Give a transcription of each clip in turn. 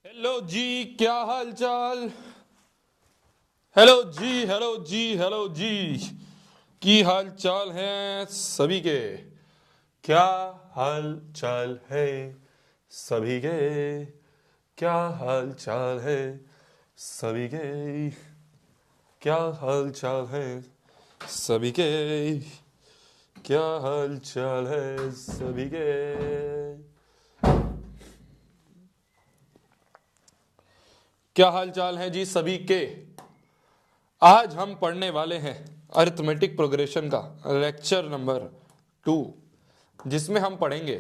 Hello जी, क्या हाल चाल। Hello जी, hello जी, hello जी। की हाल चाल है सभी के। क्या हाल चाल है सभी के। क्या हाल चाल है सभी के। क्या हाल चाल है सभी के। क्या हाल चाल है सभी के। क्या हाल चाल है जी सभी के। आज हम पढ़ने वाले हैं अरिथमेटिक प्रोग्रेशन का लेक्चर नंबर 2, जिसमें हम पढ़ेंगे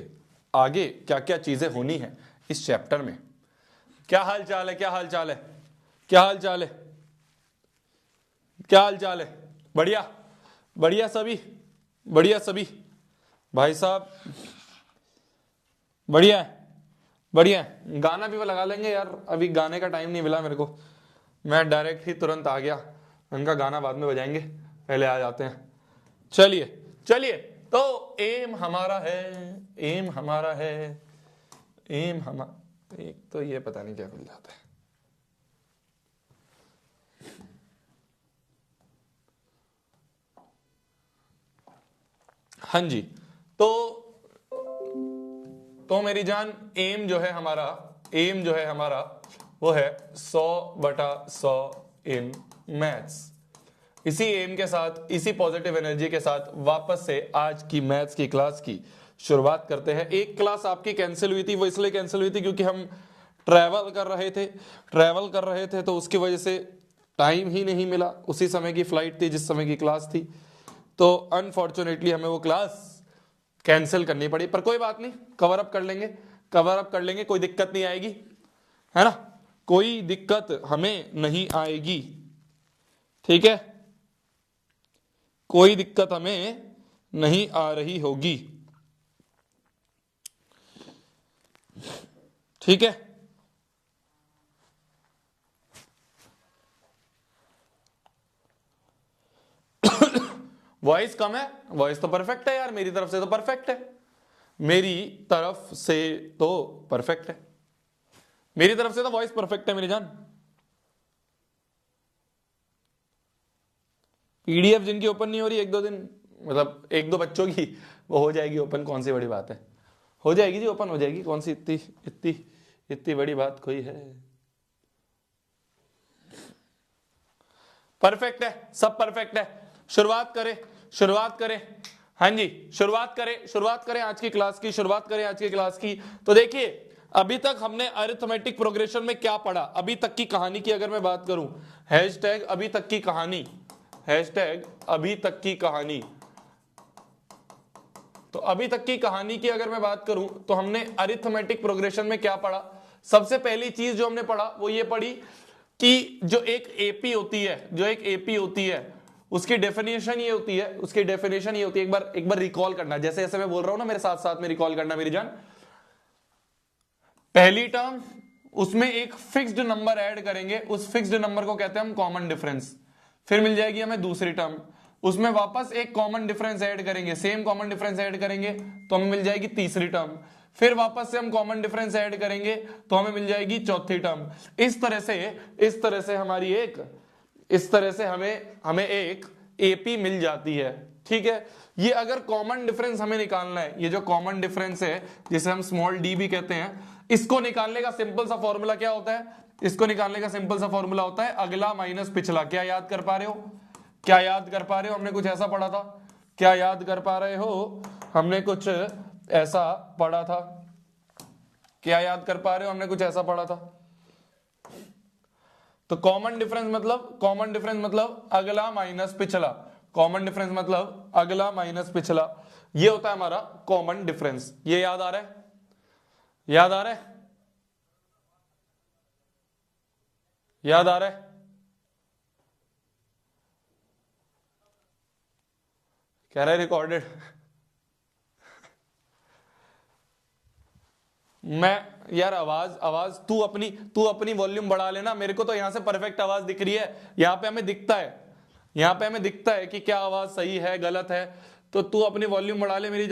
आगे क्या क्या चीजें होनी है इस चैप्टर में। क्या हाल चाल है, क्या हाल चाल है, क्या हाल चाल है, क्या हाल चाल है। बढ़िया, बढ़िया सभी, बढ़िया सभी भाई साहब, बढ़िया है, बढ़िया है। गाना भी लगा लेंगे यार, अभी गाने का टाइम नहीं मिला मेरे को। मैं डायरेक्ट ही तुरंत आ गया, उनका गाना बाद में बजाएंगे, पहले आ जाते हैं। चलिए चलिए, तो एम हमारा है, एम हमारा है, एम हमारा, एक तो ये पता नहीं क्या मिल जाता है। हाँ जी, तो मेरी जान, एम जो है हमारा, एम जो है हमारा वो है 100/100 इन मैथ्स। इसी एम के साथ, इसी पॉजिटिव एनर्जी के साथ वापस से आज की मैथ्स की क्लास की शुरुआत करते हैं। एक क्लास आपकी कैंसिल हुई थी, वो इसलिए कैंसिल हुई थी क्योंकि हम ट्रैवल कर रहे थे तो उसकी वजह से टाइम ही नहीं मिला। उसी समय की फ्लाइट थी जिस समय की क्लास थी, तो अनफॉर्चुनेटली हमें वो क्लास कैंसिल करनी पड़ी। पर कोई बात नहीं, कवर अप कर लेंगे, कवर अप कर लेंगे, कोई दिक्कत नहीं आएगी, है ना। कोई दिक्कत हमें नहीं आएगी, ठीक है। कोई दिक्कत हमें नहीं आ रही होगी, ठीक है। वॉइस कम है, वॉइस तो परफेक्ट है यार, मेरी तरफ से तो परफेक्ट है, मेरी तरफ से तो परफेक्ट है, मेरी तरफ से तो वॉइस परफेक्ट है मेरी जान। पीडीएफ जिनकी ओपन नहीं हो रही, एक दो दिन, मतलब एक दो बच्चों की, वो हो जाएगी ओपन, कौन सी बड़ी बात है। हो जाएगी जी, ओपन हो जाएगी, कौन सी इतनी इतनी इतनी बड़ी बात कोई है। परफेक्ट है, सब परफेक्ट है। शुरुआत करें, शुरुआत करें। हाँ जी, शुरुआत करें, शुरुआत करें आज की क्लास की, शुरुआत करें आज की क्लास की। तो देखिए, अभी तक हमने अरिथमेटिक प्रोग्रेशन में क्या पढ़ा, अभी तक की कहानी की अगर मैं बात करूं, हैशटैग अभी तक की कहानी, हैशटैग अभी तक की कहानी। तो अभी तक की कहानी की अगर मैं बात करूं तो हमने अरिथमेटिक प्रोग्रेशन में क्या पढ़ा। सबसे पहली चीज जो हमने पढ़ा वो ये पढ़ी कि जो एक एपी होती है, जो एक एपी होती है, उसकी डेफिनेशन ये होती है, उसकी डेफिनेशन ये होती है, एक बार रिकॉल करना, जैसे जैसे मैं बोल रहा हूं ना मेरे साथ साथ में रिकॉल करना मेरी जान। पहली टर्म, उसमें एक फिक्स्ड नंबर ऐड करेंगे, उस फिक्स्ड नंबर को कहते हैं हम कॉमन डिफरेंस। फिर मिल जाएगी हमें दूसरी टर्म, उसमें वापस एक कॉमन डिफरेंस ऐड करेंगे, सेम कॉमन डिफरेंस ऐड करेंगे तो हमें मिल जाएगी तीसरी टर्म। फिर वापस से हम कॉमन डिफरेंस ऐड करेंगे तो हमें मिल जाएगी चौथी टर्म। इस तरह से हमारी एक, इस तरह से हमें हमें एक एपी मिल जाती है, ठीक है। ये अगर कॉमन डिफरेंस हमें निकालना है, ये जो कॉमन डिफरेंस है जिसे हम स्मॉल डी भी कहते हैं, इसको निकालने का सिंपल सा फॉर्मूला क्या होता है, इसको निकालने का सिंपल सा फॉर्मूला होता है अगला माइनस पिछला। क्या याद कर पा रहे हो, क्या याद कर पा रहे हो, हमने कुछ ऐसा पढ़ा था, क्या याद कर पा रहे हो, हमने कुछ ऐसा पढ़ा था, क्या याद कर पा रहे हो, हमने कुछ ऐसा पढ़ा था। तो कॉमन डिफरेंस मतलब, कॉमन डिफरेंस मतलब अगला माइनस पिछला, कॉमन डिफरेंस मतलब अगला माइनस पिछला, ये होता है हमारा कॉमन डिफरेंस। ये याद आ रहा है, याद आ रहा है, याद आ रहा है। कह रहा है रिकॉर्डेड। मैं, यार आवाज आवाज तू अपनी वॉल्यूम बढ़ा लेना, मेरे को तो यहां से परफेक्ट आवाज दिख रही है, यहां पे हमें दिखता है, यहां पे हमें दिखता है कि क्या आवाज सही है गलत है। तो तू अपनी वॉल्यूम बढ़ा ले मेरी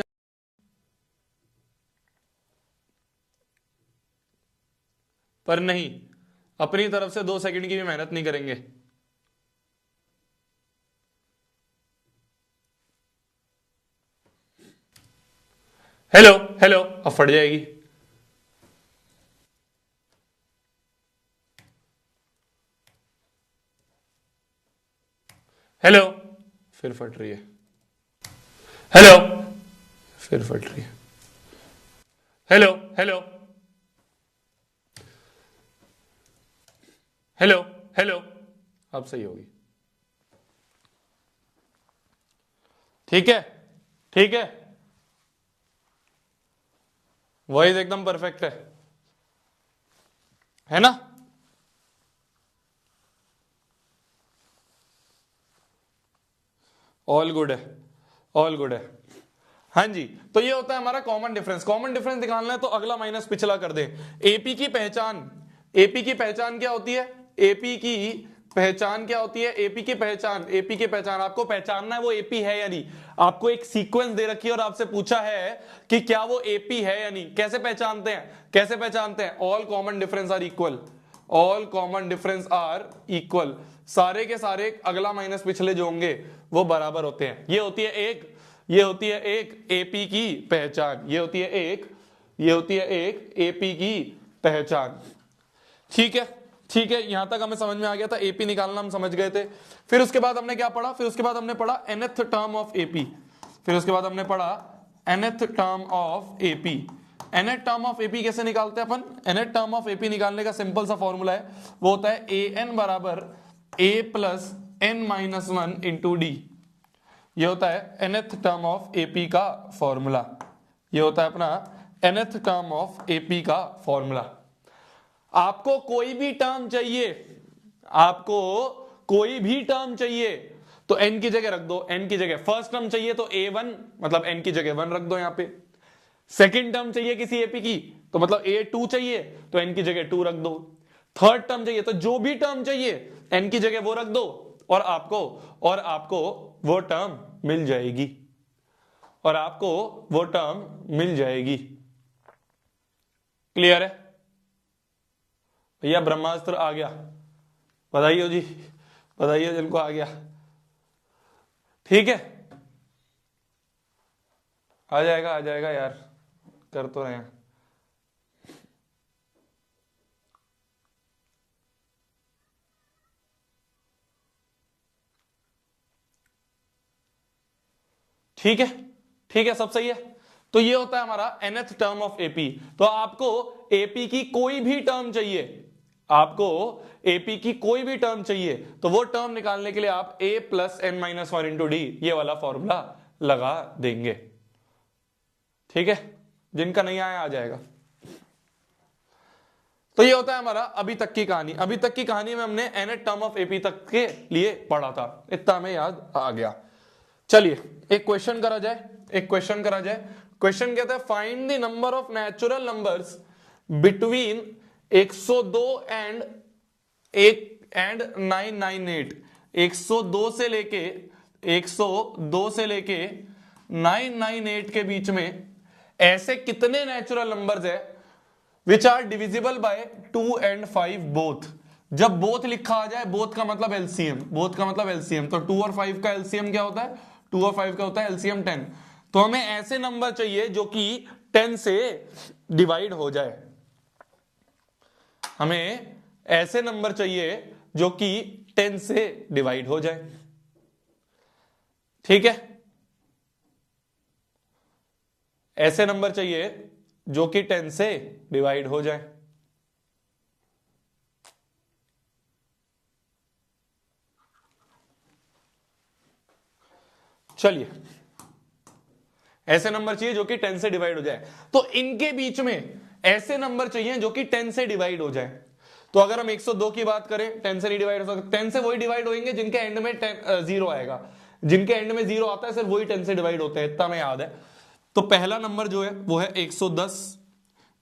पर नहीं, अपनी तरफ से 2 सेकंड की भी मेहनत नहीं करेंगे। हेलो हेलो, अब फट जाएगी। हेलो, फिर फट रही है। हेलो, फिर फट रही है। हेलो हेलो हेलो हेलो, अब सही होगी। ठीक है, ठीक है, वॉइस एकदम परफेक्ट है ना? ऑल गुड है, ऑल गुड है। हाँ जी, तो ये होता है हमारा कॉमन डिफरेंस। कॉमन डिफरेंस निकालना है तो अगला माइनस पिछला कर दे। एपी की पहचान, एपी की पहचान क्या होती है? एपी की पहचान क्या होती है? एपी की पहचान, एपी की पहचान आपको पहचानना है वो एपी है या नहीं। आपको एक सीक्वेंस दे रखी है और आपसे पूछा है कि क्या वो एपी है या नहीं। कैसे पहचानते हैं? कैसे पहचानते हैं? All common difference are equal, all common difference are equal, सारे के सारे अगला माइनस पिछले जो होंगे वो बराबर होते हैं। ये होती है एक, ये होती है एक एपी की पहचान, ये होती है एक, ये होती है एक एपी की पहचान। ठीक है, ठीक है, यहां तक हमें समझ में आ गया था, एपी निकालना हम समझ गए थे। फिर उसके बाद हमने क्या पढ़ा? फिर उसके बाद हमने पढ़ा nth टर्म ऑफ एपी, फिर उसके बाद हमने पढ़ा nth term of AP. nth term of AP कैसे निकालते हैं अपन? nth टर्म ऑफ एपी निकालने का सिंपल सा फॉर्मूला है, वो होता है an बराबर a plus n minus 1 into D. ये होता है nth टर्म ऑफ एपी का फॉर्मूला, ये होता है अपना nth टर्म ऑफ एपी का फॉर्मूला। आपको कोई भी टर्म चाहिए, आपको कोई भी टर्म चाहिए तो n की जगह रख दो, n की जगह फर्स्ट टर्म चाहिए तो a1 मतलब n की जगह 1 रख दो यहां पे। सेकंड टर्म चाहिए किसी एपी की तो मतलब a2 चाहिए तो n की जगह 2 रख दो। थर्ड टर्म चाहिए तो जो भी टर्म चाहिए n की जगह वो रख दो और आपको वो टर्म मिल जाएगी, और आपको वो टर्म मिल जाएगी। क्लियर है भैया? ब्रह्मास्त्र आ गया, बधाई जी, बधाई जिनको आ गया। ठीक है, आ जाएगा यार, कर तो रहे हैं। ठीक है, ठीक है, सब सही है। तो ये होता है हमारा nth टर्म ऑफ एपी। तो आपको एपी की कोई भी टर्म चाहिए, आपको एपी की कोई भी टर्म चाहिए तो वो टर्म निकालने के लिए आप a plus n minus 1 into D ये वाला फॉर्मूला लगा देंगे। ठीक है, जिनका नहीं आया आ जाएगा। तो ये होता है हमारा अभी तक की कहानी। अभी तक की कहानी में हमने nth टर्म ऑफ एपी तक के लिए पढ़ा था, इतना हमें याद आ गया। चलिए एक क्वेश्चन करा जाए, एक क्वेश्चन करा जाए। क्वेश्चन कहता है find the number of natural numbers between 102 and 998। 102 से लेके 998 के बीच में ऐसे कितने नेचुरल नंबर्स है which are divisible by 2 and 5 both. जब बोथ लिखा आ जाए, बोथ का मतलब एलसीएम, बोथ का मतलब एलसीएम, तो 2 और 5 का एलसीएम क्या होता है? 2 और 5 का होता है एलसीएम 10। तो हमें ऐसे नंबर चाहिए जो कि 10 से डिवाइड हो जाए, हमें ऐसे नंबर चाहिए जो कि 10 से डिवाइड हो जाए। ठीक है, ऐसे नंबर चाहिए जो कि 10 से डिवाइड हो जाए। चलिए, ऐसे नंबर चाहिए जो कि 10 से डिवाइड हो जाए। तो इनके बीच में ऐसे नंबर चाहिए जो कि 10 से डिवाइड हो जाए। तो अगर हम 102 की बात करें, 10 से नहीं डिवाइड हो सकता। 10 से वही डिवाइड होंगे जिनके एंड में 0 आएगा, जिनके एंड में 0 आता है सिर्फ वही 10 से डिवाइड होते हैं, इतना हमें याद है। तो पहला नंबर जो है वो है 110,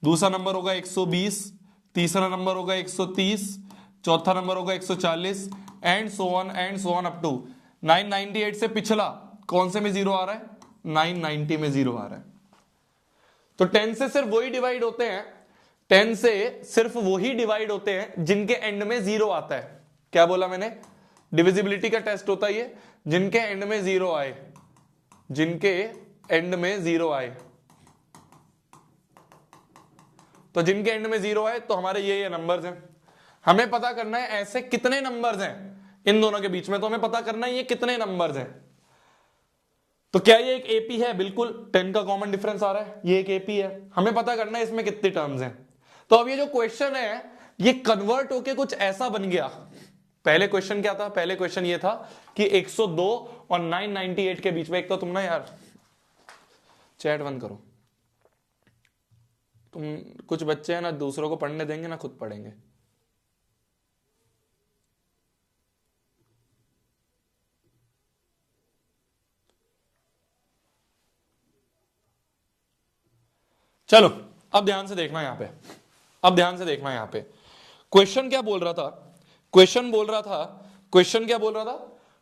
दूसरा नंबर होगा 120, तीसरा नंबर होगा 130, चौथा नंबर होगा 140 and so on up to 998 से पिछला कौन से में 0 आ रहा है? 990 में 0 आ रहा है। तो 10 से सिर्फ वही डिवाइड होते हैं 10 से सिर्फ वही डिवाइड होते हैं जिनके एंड में 0 आता है। क्या बोला मैंने? डिविजिबिलिटी का टेस्ट होता है ये, जिनके एंड में 0 आए, जिनके एंड में 0 आए। तो जिनके एंड में 0 आए तो हमारे ये नंबर्स हैं। हमें पता करना है ऐसे कितने नंबर्स हैं इन दोनों के बीच में, तो हमें पता करना है ये कितने नंबर्स हैं। तो क्या ये एक एपी है? बिल्कुल, 10 का कॉमन डिफरेंस आ रहा है, ये एक एपी है। हमें पता करना है इसमें कितने टर्म्स हैं। तो अब ये जो क्वेश्चन है ये कन्वर्ट होके कुछ ऐसा बन गया। पहले क्वेश्चन क्या था? पहले क्वेश्चन ये था कि 102 और 998 के बीच में, एक तो तुम ना यार चैट बंद करो, तुम कुछ बच्चे हैं ना दूसरों को पढ़ने देंगे ना खुद पढ़ेंगे। चलो अब ध्यान से देखना यहां पे, अब ध्यान से देखना यहां पे क्वेश्चन क्या बोल रहा था। क्वेश्चन बोल रहा था, क्वेश्चन क्या बोल रहा था?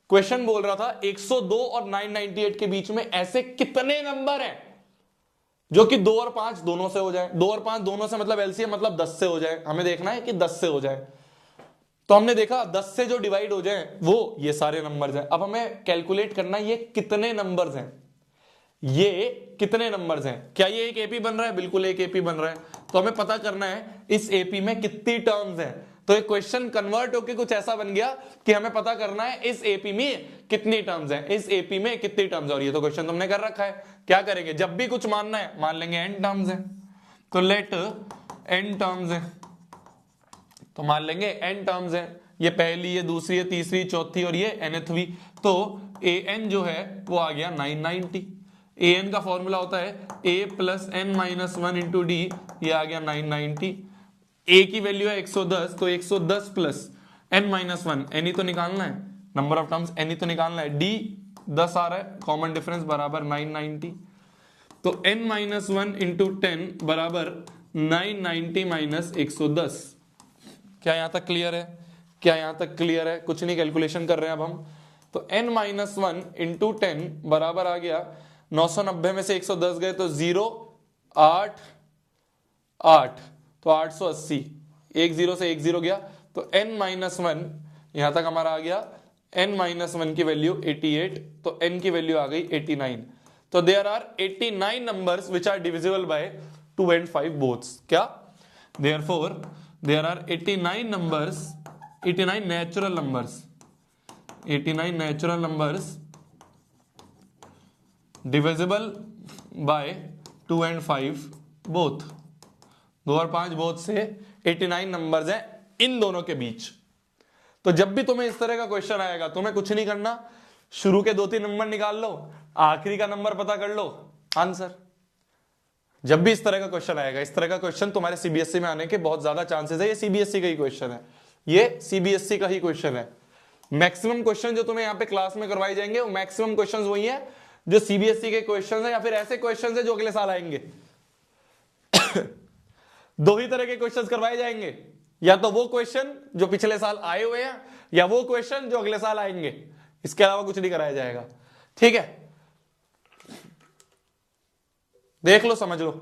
क्वेश्चन बोल रहा था 102 और 998 के बीच में ऐसे कितने नंबर हैं जो कि 2 और 5 दोनों से हो जाए। 2 और 5 दोनों से मतलब एलसीएम मतलब 10 से हो जाए। हमें देखना है कि 10 से हो जाए। तो हमने देखा 10 से जो डिवाइड हो जाए वो ये सारे नंबर्स हैं। अब हमें कैलकुलेट करना है ये कितने नंबर्स हैं, ये कितने नंबर्स हैं। क्या ये एक एपी बन रहा है? बिल्कुल एक एपी बन रहा है। तो हमें पता करना है इस एपी में कितनी टर्म्स हैं। तो एक क्वेश्चन कन्वर्ट होकर कुछ ऐसा बन गया कि हमें पता करना है इस एपी में कितनी टर्म्स हैं, इस एपी में कितनी टर्म्स हैं। और ये तो क्वेश्चन तुमने कर रखा है। क्या करेंगे? जब भी कुछ मानना है मान लेंगे n टर्म्स हैं, तो लेट n टर्म्स हैं, तो मान लेंगे n टर्म्स हैं। ये पहली, ये दूसरी, ये तीसरी, चौथी और ये nthवी। तो an जो है वो आ गया 990। an का फॉर्मूला होता है a plus n minus 1 into D, ये आ गया 990। a की वैल्यू है 110, तो 110 प्लस n माइनस 1, n ही तो निकालना है, नंबर ऑफ टर्म्स n ही तो निकालना है। d 10 आ रहा है, कॉमन डिफरेंस बराबर 990। तो n माइनस 1 इंटू 10 बराबर 990 माइनस 110। क्या यहां तक क्लियर है? क्या यहां तक क्लियर है? कुछ नहीं, कैलकुलेशन कर रहे हैं अब हम। तो n माइनस 1 इंटू 10 बराबर आ गया 990 में से 110 गए तो 0 8 8, तो 880। एक 0 से एक 0 गया, तो n माइनस 1 यहां तक हमारा आ गया। n माइनस 1 की वैल्यू 88, तो n की वैल्यू आ गई 89। तो there are 89 numbers which are divisible by 2 and 5 boths. क्या? Therefore there are 89 numbers, 89 natural numbers, 89 natural numbers divisible by 2 and 5 both. 2 और 5 बोथ से 89 नंबर्स हैं इन दोनों के बीच। तो जब भी तुम्हें इस तरह का क्वेश्चन आएगा तुम्हें कुछ नहीं करना, शुरू के 2-3 नंबर निकाल लो, आखिरी का नंबर पता कर लो, आंसर। जब भी इस तरह का क्वेश्चन आएगा, इस तरह का क्वेश्चन तुम्हारे सीबीएसई में आने के बहुत ज्यादा चांसेस है। ये सीबीएसई का ही क्वेश्चन है, ये सीबीएसई का ही क्वेश्चन है। मैक्सिमम क्वेश्चन जो तुम्हें यहाँ पे क्लास में करवाए जाएंगे वो मैक्सिमम क्वेश्चन वही है जो सीबीएसई के क्वेश्चन है, या फिर ऐसे क्वेश्चन है जो अगले साल आएंगे। दो ही तरह के क्वेश्चंस करवाए जाएंगे, या तो वो क्वेश्चन जो पिछले साल आए हुए हैं, या वो क्वेश्चन जो अगले साल आएंगे। इसके अलावा कुछ नहीं कराया जाएगा। ठीक है, देख लो, समझ लो।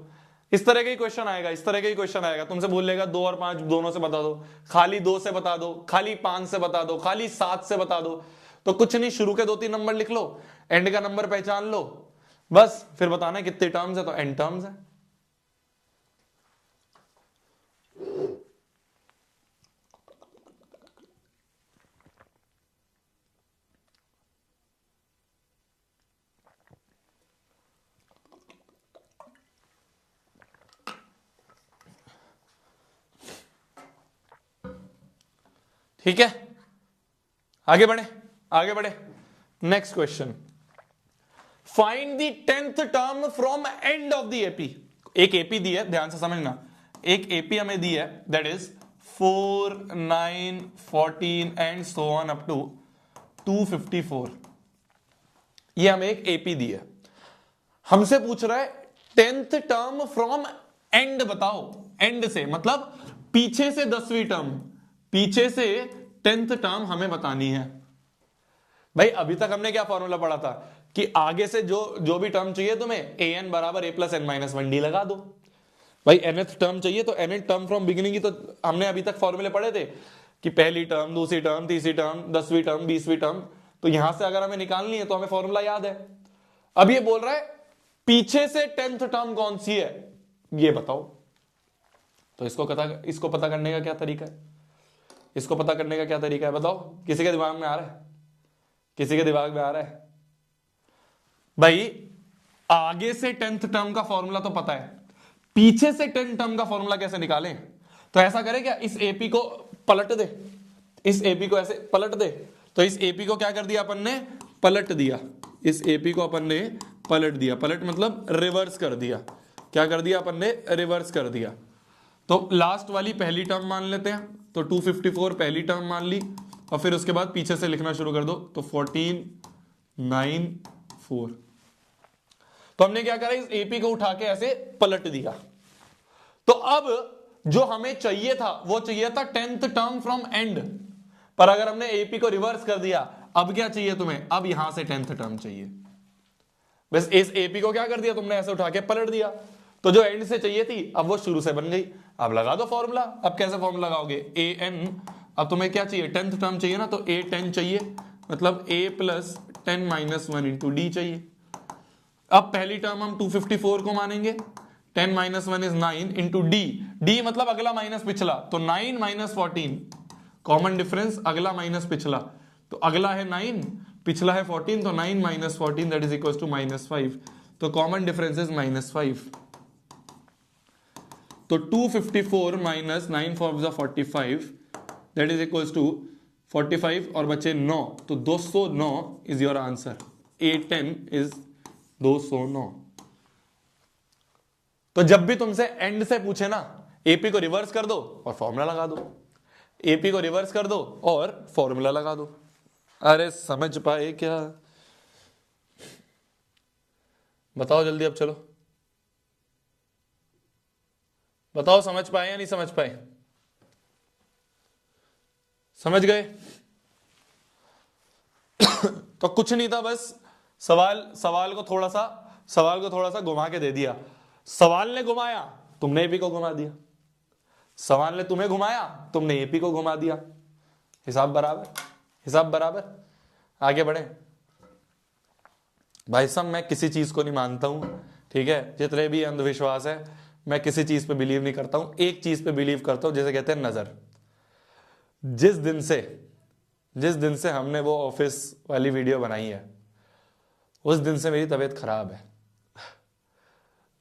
इस तरह के क्वेश्चन आएगा, इस तरह के क्वेश्चन आएगा, तुमसे बोल लेगा 2 और 5 दोनों से बता दो, खाली 2 से बता दो, खाली 5 से बता दो, खाली 7 से बता दो। तो कुछ नहीं, शुरू के 2-3 नंबर लिख लो, एंड का नंबर पहचान लो, बस फिर बताना है कितने टर्म्स है, तो n टर्म्स है। ठीक है, आगे बढ़े, आगे बढ़े। Next question, find the 10th term from end of the AP. एक एपी दी है, ध्यान से समझना, एक एपी हमें दी है, that is 4 9 14 and so on up to 254। ये हमें एक एपी दी है, हमसे पूछ रहा है 10th टर्म फ्रॉम एंड बताओ। एंड से मतलब पीछे से 10वीं टर्म, पीछे से 10th टर्म हमें बतानी है। भाई अभी तक हमने क्या फॉर्मूला पढ़ा था कि आगे से जो भी टर्म चाहिए तुम्हें, an बराबर a plus n minus 1d लगा दो। भाई nth टर्म चाहिए तो nth टर्म फ्रॉम बिगिनिंग की तो हमने अभी तक फॉर्मूले पढ़े थे कि पहली टर्म, दूसरी टर्म, तीसरी टर्म, 10वीं टर्म, 20वीं टर्म, तो यहां से अगर हमें निकालनी है तो हमें फॉर्मूला याद है। अब ये बोल रहा है पीछे से 10th टर्म कौन सी है ये बताओ। तो इसको पता करने का क्या तरीका है, इसको पता करने का क्या तरीका है बताओ, किसी के दिमाग में आ रहा है, किसी के दिमाग में आ रहा है? भाई आगे से 10th टर्म का फॉर्मूला तो पता है, पीछे से 10th टर्म का फॉर्मूला कैसे निकालें? तो ऐसा करें क्या, इस एपी को पलट दे, इस एपी को ऐसे पलट दे। तो इस एपी को क्या कर दिया अपन ने, पलट दिया। इस एपी को अपन ने पलट दिया, पलट मतलब रिवर्स कर दिया। क्या कर दिया अपन ने, रिवर्स कर दिया। तो लास्ट वाली पहली टर्म मान लेते हैं, तो 254 पहली टर्म मान ली, और फिर उसके बाद पीछे से लिखना शुरू कर दो, तो 1494। तो हमने क्या करा, इस एपी को उठा के ऐसे पलट दिया। तो अब जो हमें चाहिए था वो चाहिए था 10th टर्म फ्रॉम एंड, पर अगर हमने एपी को रिवर्स कर दिया, अब क्या चाहिए तुम्हें, अब यहां से 10th टर्म चाहिए। बस इस एपी को क्या कर दिया तुमने, ऐसे उठा के पलट दिया। तो जो एंड से चाहिए थी अब वो शुरू से बन गई। अब लगा दो फॉर्मूला। अब कैसे फॉर्मूला लगाओगे, ए एन, अब तुम्हें क्या चाहिए, 10th टर्म चाहिए ना, तो ए 10 चाहिए, मतलब a plus 10 minus 1 into D चाहिए। अब पहली टर्म हम 254 को मानेंगे, 10 minus 1 is 9 into d, D मतलब अगला माइनस पिछला, तो 9 माइनस 14, कॉमन डिफरेंस अगला माइनस पिछला, तो अगला है 9, पिछला है 14, तो 9 minus 14 that is equal to -5, तो कॉमन डिफरेंस इज -5। तो 254 minus 9 4 45 that is equal to 45 और बचे 9, तो 209 is your answer. A10 is 209। तो जब भी तुमसे एंड से पूछे ना, एपी को रिवर्स कर दो और फॉर्मूला लगा दो, एपी को रिवर्स कर दो और फॉर्मूला लगा दो। अरे समझ पाए क्या, बताओ जल्दी, अब चलो बताओ, समझ पाए या नहीं समझ पाए? समझ गए? तो कुछ नहीं था, बस सवाल को थोड़ा सा घुमा के दे दिया। सवाल ने घुमाया, तुमने एपी को घुमा दिया, सवाल ने तुम्हें घुमाया, तुमने एपी को घुमा दिया। हिसाब बराबर, हिसाब बराबर। आगे बढ़े भाई साहब, मैं किसी चीज को नहीं मानता हूं, ठीक है, जितने भी अंधविश्वास है, मैं किसी चीज पे बिलीव नहीं करता हूं, एक चीज पे बिलीव करता हूं, जैसे कहते हैं नजर। जिस दिन से हमने वो ऑफिस वाली वीडियो बनाई है, उस दिन से मेरी तबीयत खराब है।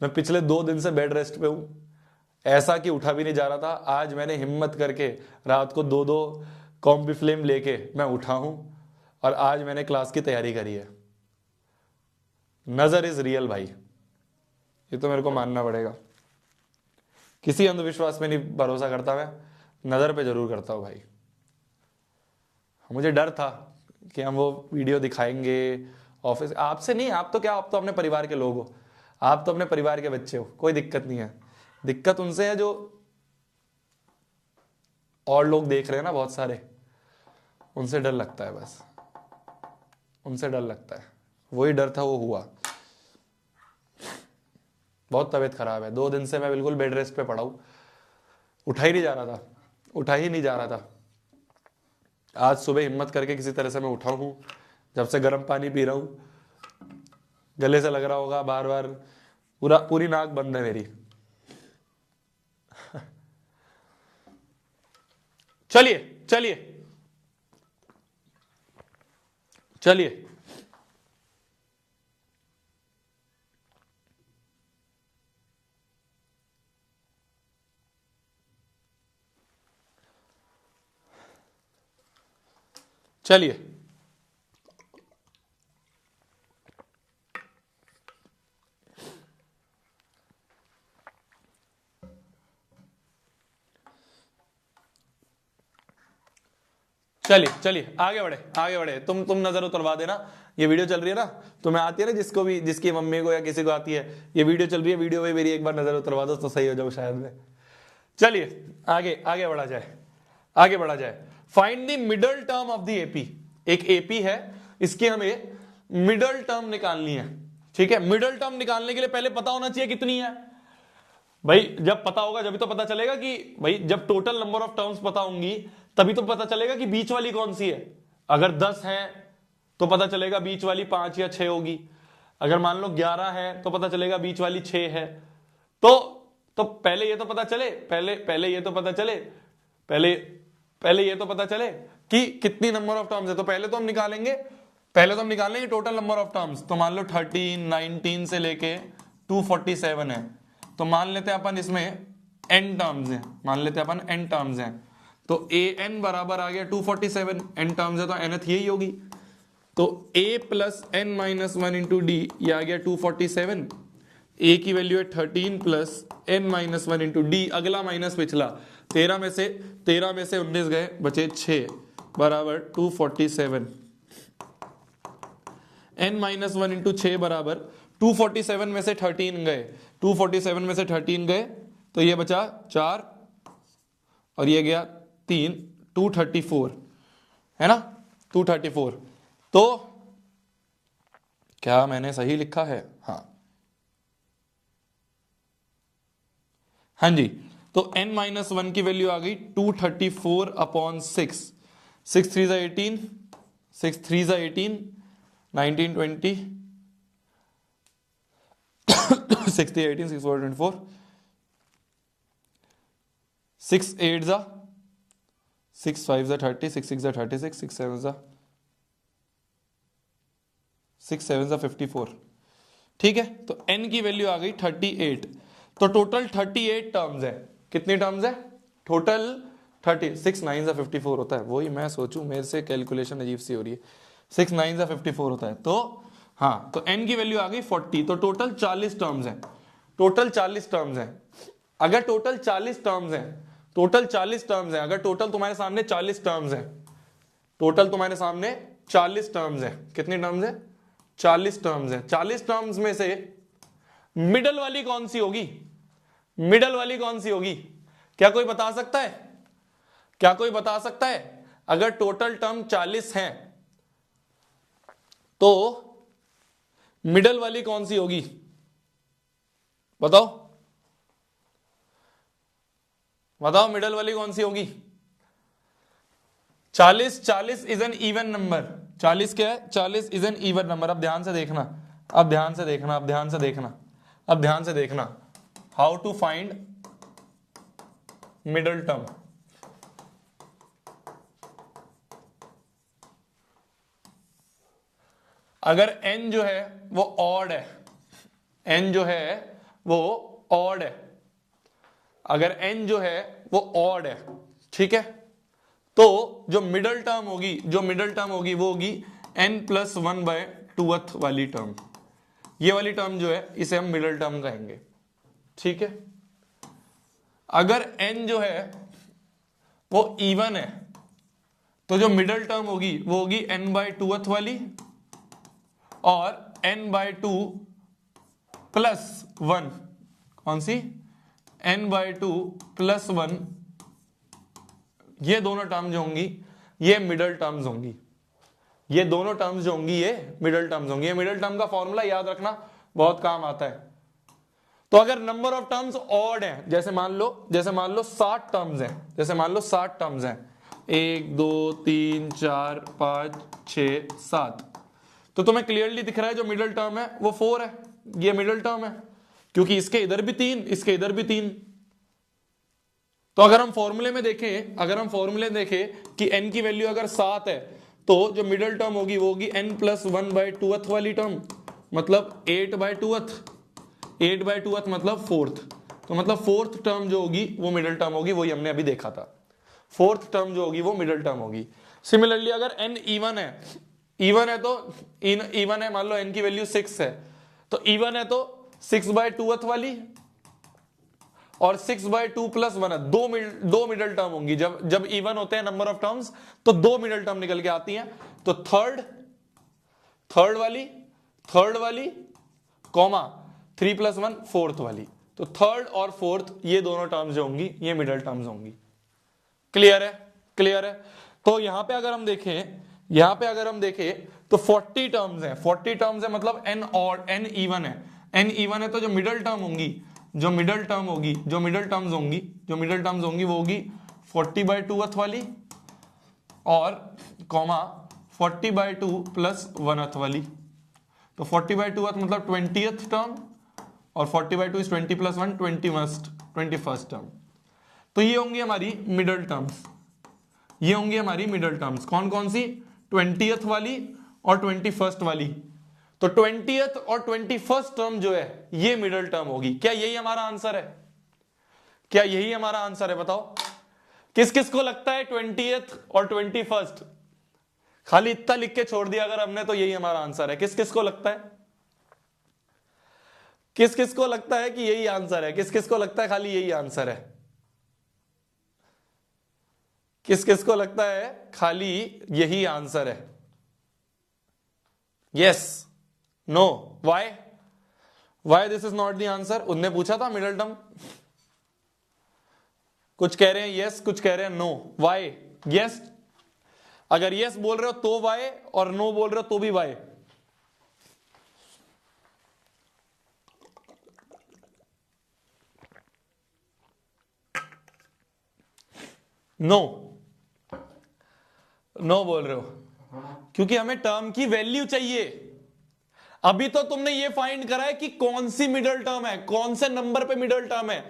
मैं पिछले 2 दिन से बेड रेस्ट पे हूं, ऐसा कि उठा भी नहीं जा रहा था। आज मैंने हिम्मत करके रात को 2-2 कॉम्बीफ्लेम लेके मैं उठा हूं और आज मैंने क्लास की तैयारी करी है। नजर इज रियल भाई, ये तो मेरे को मानना पड़ेगा। किसी अंधविश्वास में नहीं भरोसा करता मैं, नजर पे जरूर करता हूं भाई। मुझे डर था कि हम वो वीडियो दिखाएंगे ऑफिस, आपसे नहीं, आप तो क्या, आप तो अपने परिवार के लोग हो, आप तो अपने परिवार के बच्चे हो, कोई दिक्कत नहीं है। दिक्कत उनसे है जो और लोग देख रहे हैं ना, बहुत सारे, उनसे डर लगता है, बस उनसे डर लगता है। वही डर था, वो हुआ। बहुत तबीयत खराब है, 2 दिन से मैं बिल्कुल बेड रेस्ट पे पड़ा हूं, उठा ही नहीं जा रहा था। आज सुबह हिम्मत करके किसी तरह से मैं उठा हूं, जब से गर्म पानी पी रहा हूं, गले से लग रहा होगा बार बार, पूरी नाक बंद है मेरी। चलिए चलिए चलिए, चलिए चलिए चलिए आगे बढ़े। तुम नजर उतरवा देना। ये वीडियो चल रही है ना, तुम्हें आती है ना, जिसकी मम्मी को या किसी को आती है, ये वीडियो चल रही है, वीडियो में मेरी एक बार नजर उतरवा दो तो सही हो जाओ शायद में। चलिए आगे बढ़ा जाए। Find the middle term of the AP. एक एपी है, इसकी हमें मिडल टर्म निकालनी है, ठीक है। मिडल टर्म निकालने के लिए पहले पता होना चाहिए कितनी है। भाई जब पता होगा जब तो पता चलेगा कि भाई जब टोटल नंबर ऑफ टर्म्स पता होंगी तभी तो पता चलेगा कि बीच वाली कौन सी है। अगर 10 है तो पता चलेगा बीच वाली 5 या 6 होगी। अगर मान लो 11 है तो पता चलेगा बीच वाली 6 है। तो पहले ये तो पता चले, पहले ये तो पता चले, पहले ये तो पता चले कि कितनी नंबर ऑफ टर्म्स है। तो पहले तो हम निकालेंगे टोटल नंबर ऑफ टर्म्स। तो मान लो 13, 19 से लेके 247 है। तो मान लेते हैं अपन इसमें n टर्म्स हैं, मान लेते हैं अपन n टर्म्स हैं। तो an बराबर आ गया 247, n टर्म्स है तो nth यही होगी। तो a plus n minus 1 into D, ये आ गया 247। a की वैल्यू है 13 plus n minus 1 into D, अगला माइनस पिछला। 13 में से 19 गए, बचे 6 बराबर 247। n माइनस 1 इंटू 6 बराबर 247 में से 13 गए, 247 में से 13 गए तो ये बचा 4 और ये गया 3, 234 है ना, 234। तो क्या मैंने सही लिखा है? हाँ जी। तो n माइनस 1 की वैल्यू आ गई 234 अपॉन 6, 6 3 18, 6 3 18, 19 20, 6 3 18, 6 4 24, 6 8 जा 6 5 जा 30, 6 6 जा 36, 6 7 जा 54। ठीक है, तो n की वैल्यू आ गई 38। तो टोटल 38 टर्म्स है। कितनी टर्म्स है टोटल? 30। 6 9 जा 54 होता है, वही मैं सोचूं मेरे से कैलकुलेशन अजीब सी हो रही है। 6 9 जा 54 होता है। तो हाँ, तो n की वैल्यू आ गई 40। तो टोटल 40 टर्म्स है, टोटल 40 टर्म्स है। अगर टोटल 40 टर्म्स है, टोटल 40 टर्म्स है, अगर टोटल तुम्हारे सामने 40 टर्म्स है, टोटल तुम्हारे सामने 40 टर्म्स है, कितनी टर्म्स है? 40 टर्म्स है। 40 टर्म्स में से मिडल वाली कौन सी होगी? मिडल वाली कौन सी होगी? क्या कोई बता सकता है? क्या कोई बता सकता है? अगर टोटल टर्म 40 हैं तो मिडल वाली कौन सी होगी? बताओ बताओ, मिडल वाली कौन सी होगी? 40 इज एन इवन नंबर। 40 क्या है? 40 इज एन इवन नंबर। अब ध्यान से देखना, अब ध्यान से देखना, अब ध्यान से देखना, अब ध्यान से देखना, how to find middle term. अगर n जो है वो ऑड है, n जो है वो ऑड है, अगर n जो है वो ऑड है, ठीक है, तो जो मिडल टर्म होगी, जो मिडल टर्म होगी वो होगी n प्लस 1/2th वाली टर्म। ये वाली टर्म जो है इसे हम मिडल टर्म कहेंगे, ठीक है। अगर n जो है वो इवन है तो जो मिडल टर्म होगी वो होगी n/2th वाली और n/2 प्लस 1। कौन सी? n/2 plus 1। ये दोनों टर्म जो होंगी ये मिडल टर्म्स होंगी, ये दोनों टर्म्स जो होंगी ये मिडल टर्म्स होंगी। ये मिडल टर्म का फॉर्मूला याद रखना, बहुत काम आता है। तो अगर नंबर ऑफ टर्म्स ऑड है, जैसे मान लो 60 टर्म्स हैं, जैसे मान लो 60 टर्म्स हैं, 1 2 3 4 5 6 7, तो तुम्हें क्लियरली दिख रहा है जो मिडल टर्म है वो 4 है, ये मिडल टर्म है, क्योंकि इसके इधर भी 3, इसके इधर भी 3। तो अगर हम फॉर्मूले में देखें, अगर हम फॉर्मूले देखें कि n की वैल्यू अगर 7 है तो जो मिडल टर्म होगी वो होगी n प्लस 1/2th वाली टर्म, मतलब 8/2th, 8/2th मतलब 4th। तो मतलब 4th टर्म जो होगी वो मिडल टर्म होगी, वही हमने अभी देखा था। 4th टर्म जो होगी वो मिडल टर्म होगी। सिमिलरली अगर n इवन है, इवन है तो इवन है, मान लो n की वैल्यू 6 है, तो इवन है तो 6/2th वाली और 6/2 प्लस 1 है। दो मिडल टर्म होंगी। जब इवन होते हैं नंबर ऑफ टर्म्स तो 2 मिडल टर्म निकल के आती हैं। तो थर्ड वाली कॉमा 3 + 1 4th वाली। तो थर्ड और फोर्थ ये दोनों टर्म्स जो होंगी ये मिडल टर्म्स होंगी। क्लियर है? क्लियर है। तो यहां पे अगर हम देखें तो 40 टर्म्स हैं, 40 टर्म्स है मतलब n इवन है। n इवन है तो जो मिडल टर्म होंगी जो मिडल टर्म होगी, जो मिडल टर्म्स होंगी वो होगी 40/2 वाली और कॉमा 40/2 प्लस 1 वाली। तो 40/2 मतलब 20th टर्म और 40/2 इज 20 प्लस 1 21st टर्म। तो ये होंगी हमारी मिडल टर्म्स, ये होंगी हमारी मिडल टर्म्स। कौन कौन सी? 20th वाली और 21st वाली। तो 20th और 21st टर्म जो है ये मिडल टर्म होगी। क्या यही हमारा आंसर है? क्या यही हमारा आंसर है? बताओ किस किस को लगता है 20th और 21st? खाली इतना लिख के छोड़ दिया अगर हमने तो यही हमारा आंसर है। किस किस को लगता है? किस किस को लगता है कि यही आंसर है? किस किस को लगता है खाली यही आंसर है? किस किस को लगता है खाली यही आंसर है? Yes, no, why? Why this is not the answer? उनने पूछा था मिडल टर्म। कुछ कह रहे हैं यस, कुछ कह रहे हैं नो। व्हाई? यस, अगर यस बोल रहे हो तो वाई और नो बोल रहे हो तो भी वाई। नो, नो बोल रहे हो क्योंकि हमें टर्म की वैल्यू चाहिए। अभी तो तुमने ये फाइंड करा है कि कौन सी मिडल टर्म है, कौन से नंबर पे मिडल टर्म है।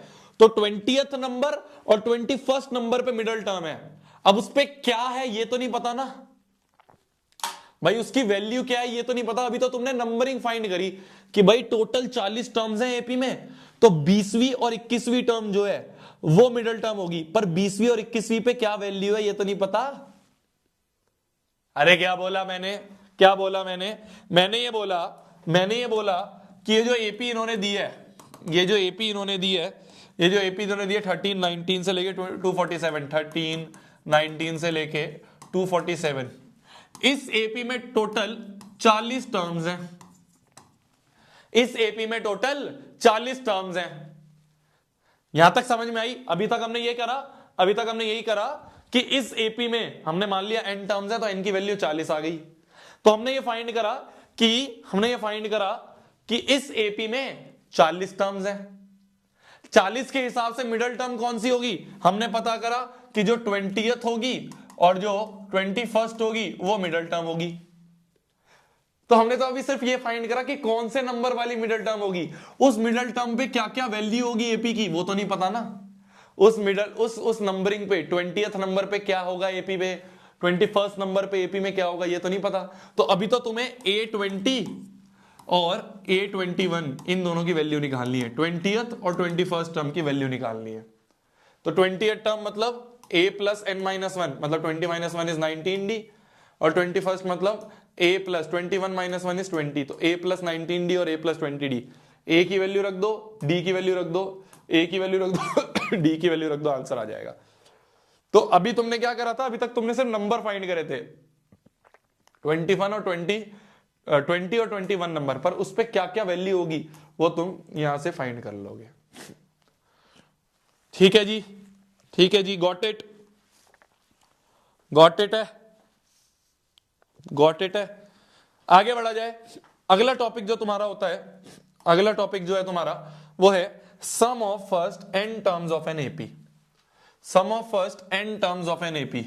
तो 20th नंबर और 21st नंबर पे मिडल टर्म है। अब उस पे क्या है ये तो नहीं पता ना भाई, उसकी वैल्यू क्या है ये तो नहीं पता। अभी तो तुमने नंबरिंग फाइंड करी कि भाई टोटल 40 टर्म्स हैं एपी में, तो 20वीं और 21वीं टर्म जो है वो मिडल टर्म होगी, पर 20वीं और 21वीं पे क्या वैल्यू है ये तो नहीं पता। अरे क्या बोला मैंने, क्या बोला मैंने? मैंने ये बोला कि ये जो एपी इन्होंने दी है, ये जो एपी इन्होंने दी है 13, 19 से लेके 247, 13, 19 से लेके 247, इस एपी में टोटल 40 टर्म्स हैं। इस एपी में टोटल 40 टर्म्स हैं। यहां तक समझ में आई? अभी तक हमने यही करा कि इस एपी में हमने मान लिया n टर्म्स है तो n की वैल्यू 40 आ गई। तो हमने ये फाइंड करा कि इस एपी में 40 टर्म्स हैं। 40 के हिसाब से मिडल टर्म कौन सी होगी हमने पता करा कि जो 20th होगी और जो 21st होगी वो मिडल टर्म होगी। तो हमने तो अभी सिर्फ ये फाइंड करा कि कौन से नंबर वाली मिडल टर्म होगी। उस मिडल टर्म पे क्या क्या वैल्यू होगी एपी की वो तो नहीं पता ना। उस नंबरिंग पे 20th नंबर पे क्या होगा एपी पे, 21st नंबर पे एपी में क्या होगा ये तो नहीं पता। तो अभी तो तुम्हें A20 और A21 इन दोनों की वैल्यू निकालनी है। 20th और 21st टर्म की वैल्यू निकालनी है। तो 20th टर्म मतलब a प्लस n-1 मतलब 20 - 1 इज 19d और 21st मतलब a प्लस 21 - 1 इज 20। तो a प्लस 19d और a प्लस 20d। a की वैल्यू रख दो, d की वैल्यू रख दो, a की वैल्यू रख दो, d की वैल्यू रख दो, आंसर आ जाएगा। तो अभी तुमने क्या करा था? अभी तक तुमने सिर्फ नंबर फाइंड करे थे 20 और 21 नंबर पर, उस पर क्या क्या वैल्यू होगी वो तुम यहां से फाइंड कर लोगे। ठीक है जी, ठीक है जी, गॉट इट है। आगे बढ़ा जाए। अगला टॉपिक जो तुम्हारा होता है, अगला टॉपिक जो है तुम्हारा वो है sum of first n terms of an AP. Sum of first n terms of an AP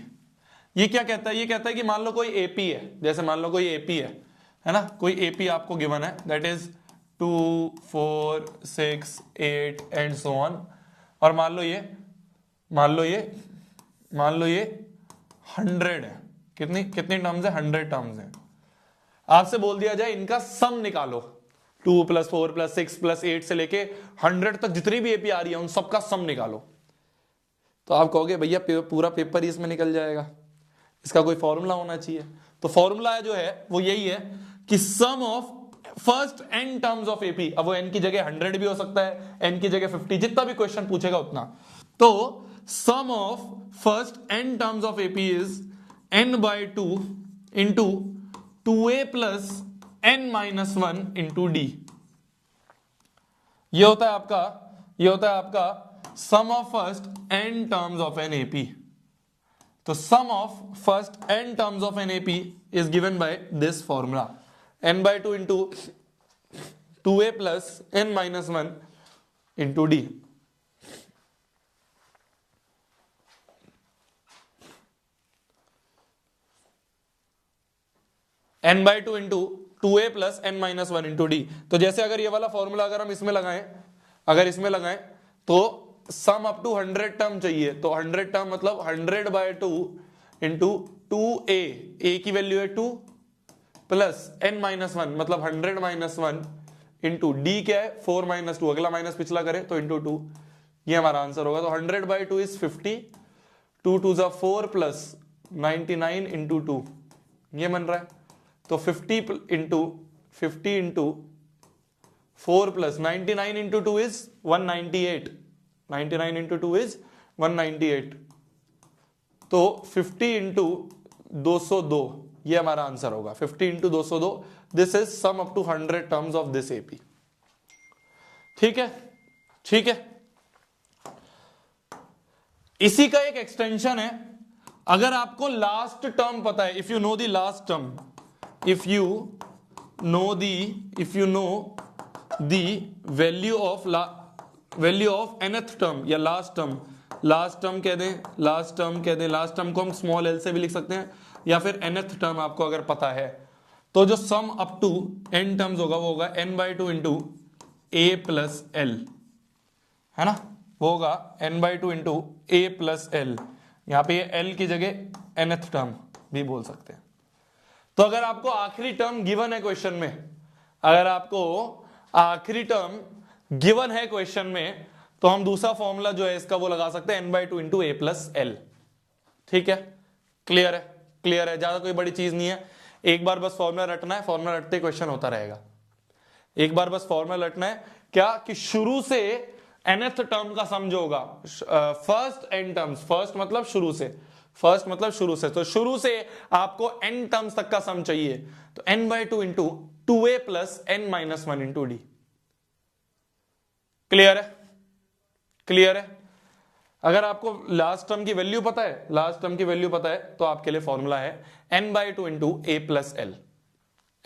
ये क्या कहता है? ये कहता है कि मान लो कोई एपी है, जैसे मान लो कोई एपी है ना, कोई एपी आपको गिवन है, that is 2, 4, 6, 8 and so on. और मान लो ये 100 है। कितनी टर्म्स है? 100 टर्म्स है। आपसे बोल दिया जाए इनका सम निकालो, 2 + 4 + 6 + 8 से लेके 100 तक जितनी भी एपी आ रही है उन सबका सम निकालो। तो आप कहोगे भैया पूरा पेपर ही इसमें निकल जाएगा, इसका कोई फॉर्मूला होना चाहिए। तो फॉर्मूला जो है वो यही है कि sum of first n terms of AP, अब वो n की जगह 100 भी हो सकता है, n की जगह 50, जितना भी क्वेश्चन पूछेगा उतना। तो sum of first n terms of AP is n/2 into 2a + n-1 into d। ये होता है आपका sum of first n terms of an AP. तो sum of first n terms of an AP is given by this formula n/2 into 2a + n-1 into D. n by two into 2a plus n minus one into D. तो जैसे अगर ये वाला formula अगर हम इसमें लगाएं, अगर इसमें लगाएं तो सम अप टू 100 टर्म चाहिए। तो 100 टर्म मतलब 100 बाय 2 इंटू 2a, a की वैल्यू है 2 प्लस n माइनस वन मतलब 100 माइनस वन इंटू डी क्या है 4 माइनस टू, अगला माइनस पिछला करे तो इंटू 2, ये हमारा आंसर होगा। तो 100 बाई 2 इज 50, 2 2 जा 4 प्लस 99 इंटू 2, ये बन रहा है। तो 50 into 4 plus 99 into 2 is 198, 99 into 2 is 198। तो 50 इंटू 202 ये हमारा आंसर होगा। 50 into 202, this is sum up to 100 terms of this AP. ठीक है, ठीक है। इसी का एक एक्सटेंशन है, अगर आपको लास्ट टर्म पता है, if you know the last term, if you know the value of nth term या last term कह दें, लास्ट टर्म को हम स्मॉल एल से भी लिख सकते हैं, या फिर nth टर्म आपको अगर पता है, तो जो sum up to n terms होगा वो होगा n by two into A plus l, है ना, वो होगा n by two into A plus l. यहां पे ये l की जगह nth टर्म भी बोल सकते हैं। तो अगर आपको आखिरी टर्म गिवन है क्वेश्चन में, अगर आपको आखिरी टर्म गिवन है क्वेश्चन में, तो हम दूसरा फॉर्मूला जो है इसका वो लगा सकते हैं n by two into A plus L. ठीक है, क्लियर है, क्लियर है, ज्यादा कोई बड़ी चीज नहीं है। एक बार बस फॉर्मूला रटना है, फॉर्मूला रटते क्वेश्चन होता रहेगा। एक बार बस फॉर्मूला रटना है क्या, कि शुरू से nth टर्म का सम जो होगा, फर्स्ट n टर्म्स, फर्स्ट मतलब शुरू से, फर्स्ट मतलब शुरू से, तो शुरू से आपको n टर्म्स तक का सम चाहिए, तो n by two into 2a plus n minus one into D. Clear है, क्लियर है। अगर आपको लास्ट टर्म की वैल्यू पता है, लास्ट टर्म की वैल्यू पता है, तो आपके लिए फॉर्मूला है n by two into A plus L,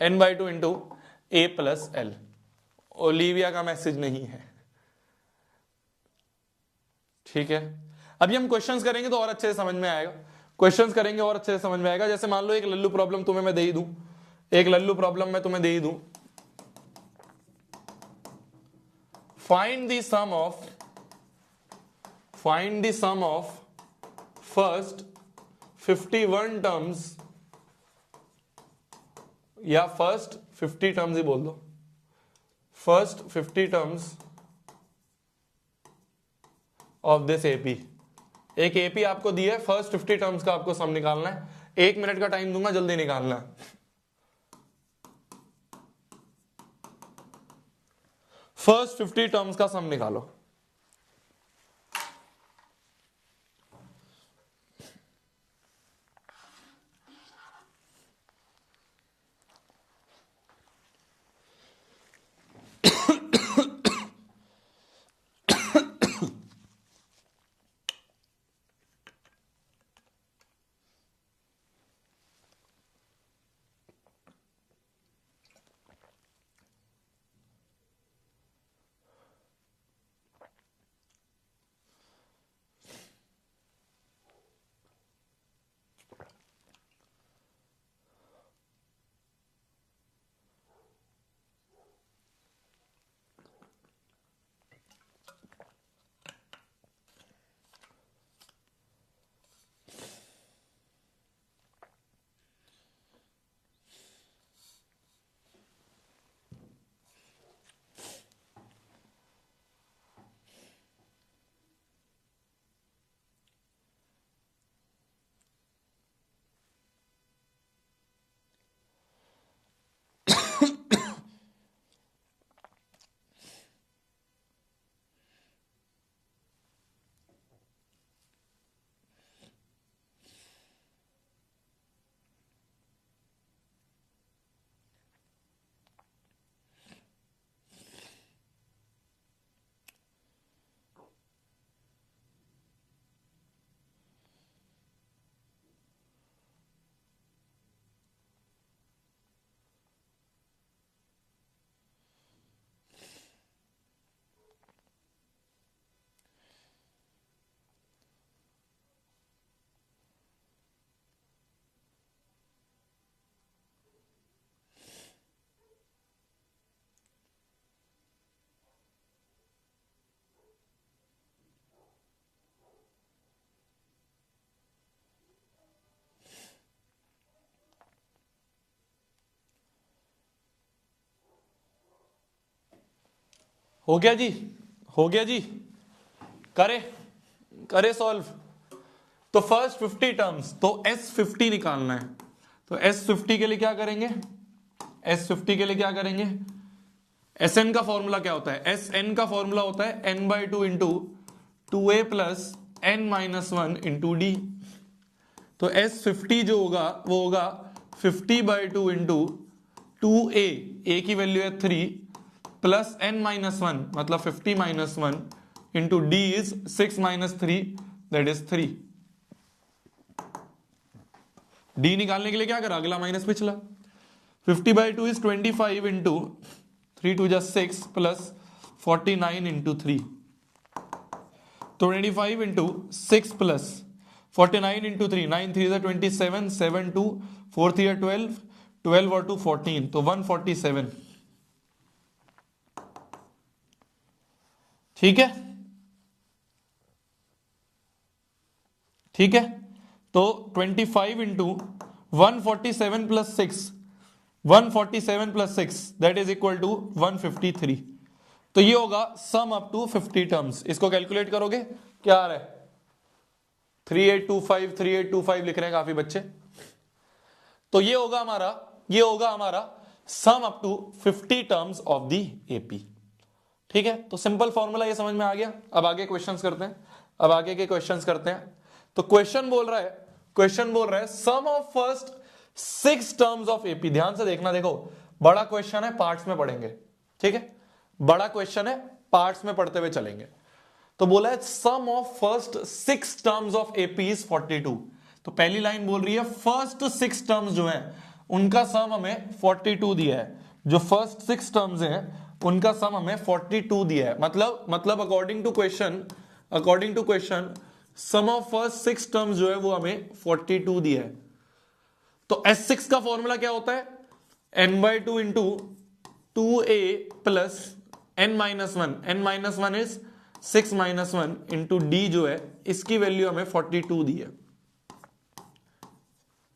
n by two into A plus L. Olivia का मैसेज नहीं है, ठीक है। अभी हम क्वेश्चंस करेंगे तो और अच्छे से समझ में आएगा, क्वेश्चंस करेंगे और अच्छे से समझ में आएगा। जैसे मान लो एक लल्लू प्रॉब्लम तुम्हें मैं दे ही दूं, एक लल्लू प्रॉब्लम मैं तुम्हें दे ही दूं, find the sum of first 51 terms, या फर्स्ट 50 टर्म्स ही बोल दो, first 50 terms of this AP. एक एपी आपको दी है, फर्स्ट 50 टर्म्स का आपको सम निकालना है। 1 मिनट का टाइम दूंगा, जल्दी निकालना है। फर्स्ट 50 टर्म्स का सम निकालो। हो गया जी, हो गया जी, करे सॉल्व। तो फर्स्ट 50 टर्म्स, तो S50 निकालना है। तो S50 के लिए क्या करेंगे, S50 के लिए क्या करेंगे, Sn का फॉर्मूला क्या होता है, Sn का फॉर्मूला होता है n/2 into 2a plus n-1 into D. तो S50 जो होगा वो होगा 50/2 इंटू 2a, a की वैल्यू है 3 प्लस n-1 मतलब 50-1 into D is 6 - 3 that is 3। D निकालने के लिए क्या करा, अगला माइनस पिछला। 50/2 इज 25 इंटू 3 2 6 प्लस 49 इंटू 3। तो 25 इंटू 6 प्लस 49 इंटू 3, 9 3 27, 7 2 4 3 12, 12 और 2 14, तो 147। ठीक है, ठीक है। तो 25 into 147 plus 6, 147 plus 6 that is equal to 153। तो ये होगा सम अप टू 50 टर्म्स। इसको कैलकुलेट करोगे क्या आ रहा है, 3825, 3825 लिख रहे हैं काफी बच्चे। तो ये होगा हमारा sum up to 50 terms of the AP. ठीक है, तो सिंपल फॉर्मूला ये समझ में आ गया। अब आगे क्वेश्चंस करते हैं, अब आगे के क्वेश्चंस करते हैं। तो क्वेश्चन बोल रहा है sum of first 6 terms of AP. ध्यान से देखना, देखो बड़ा क्वेश्चन है, पार्ट्स में पढ़ेंगे। ठीक है, बड़ा क्वेश्चन है, पार्ट्स में पढ़ते हुए चलेंगे। तो बोला है sum of first 6 terms of AP is 42। तो पहली लाइन बोल रही है फर्स्ट 6 टर्म्स जो है उनका सम हमें 42 दिया है। जो फर्स्ट 6 टर्म्स हैं उनका सम हमें 42 दिया है। मतलब according to question sum of first 6 terms जो है वो हमें 42 दिया है। तो S6 का फॉर्मूला क्या होता है, n/2 into 2a plus n-1, n-1 is 6 - 1 into D जो है इसकी वैल्यू हमें 42 दी है।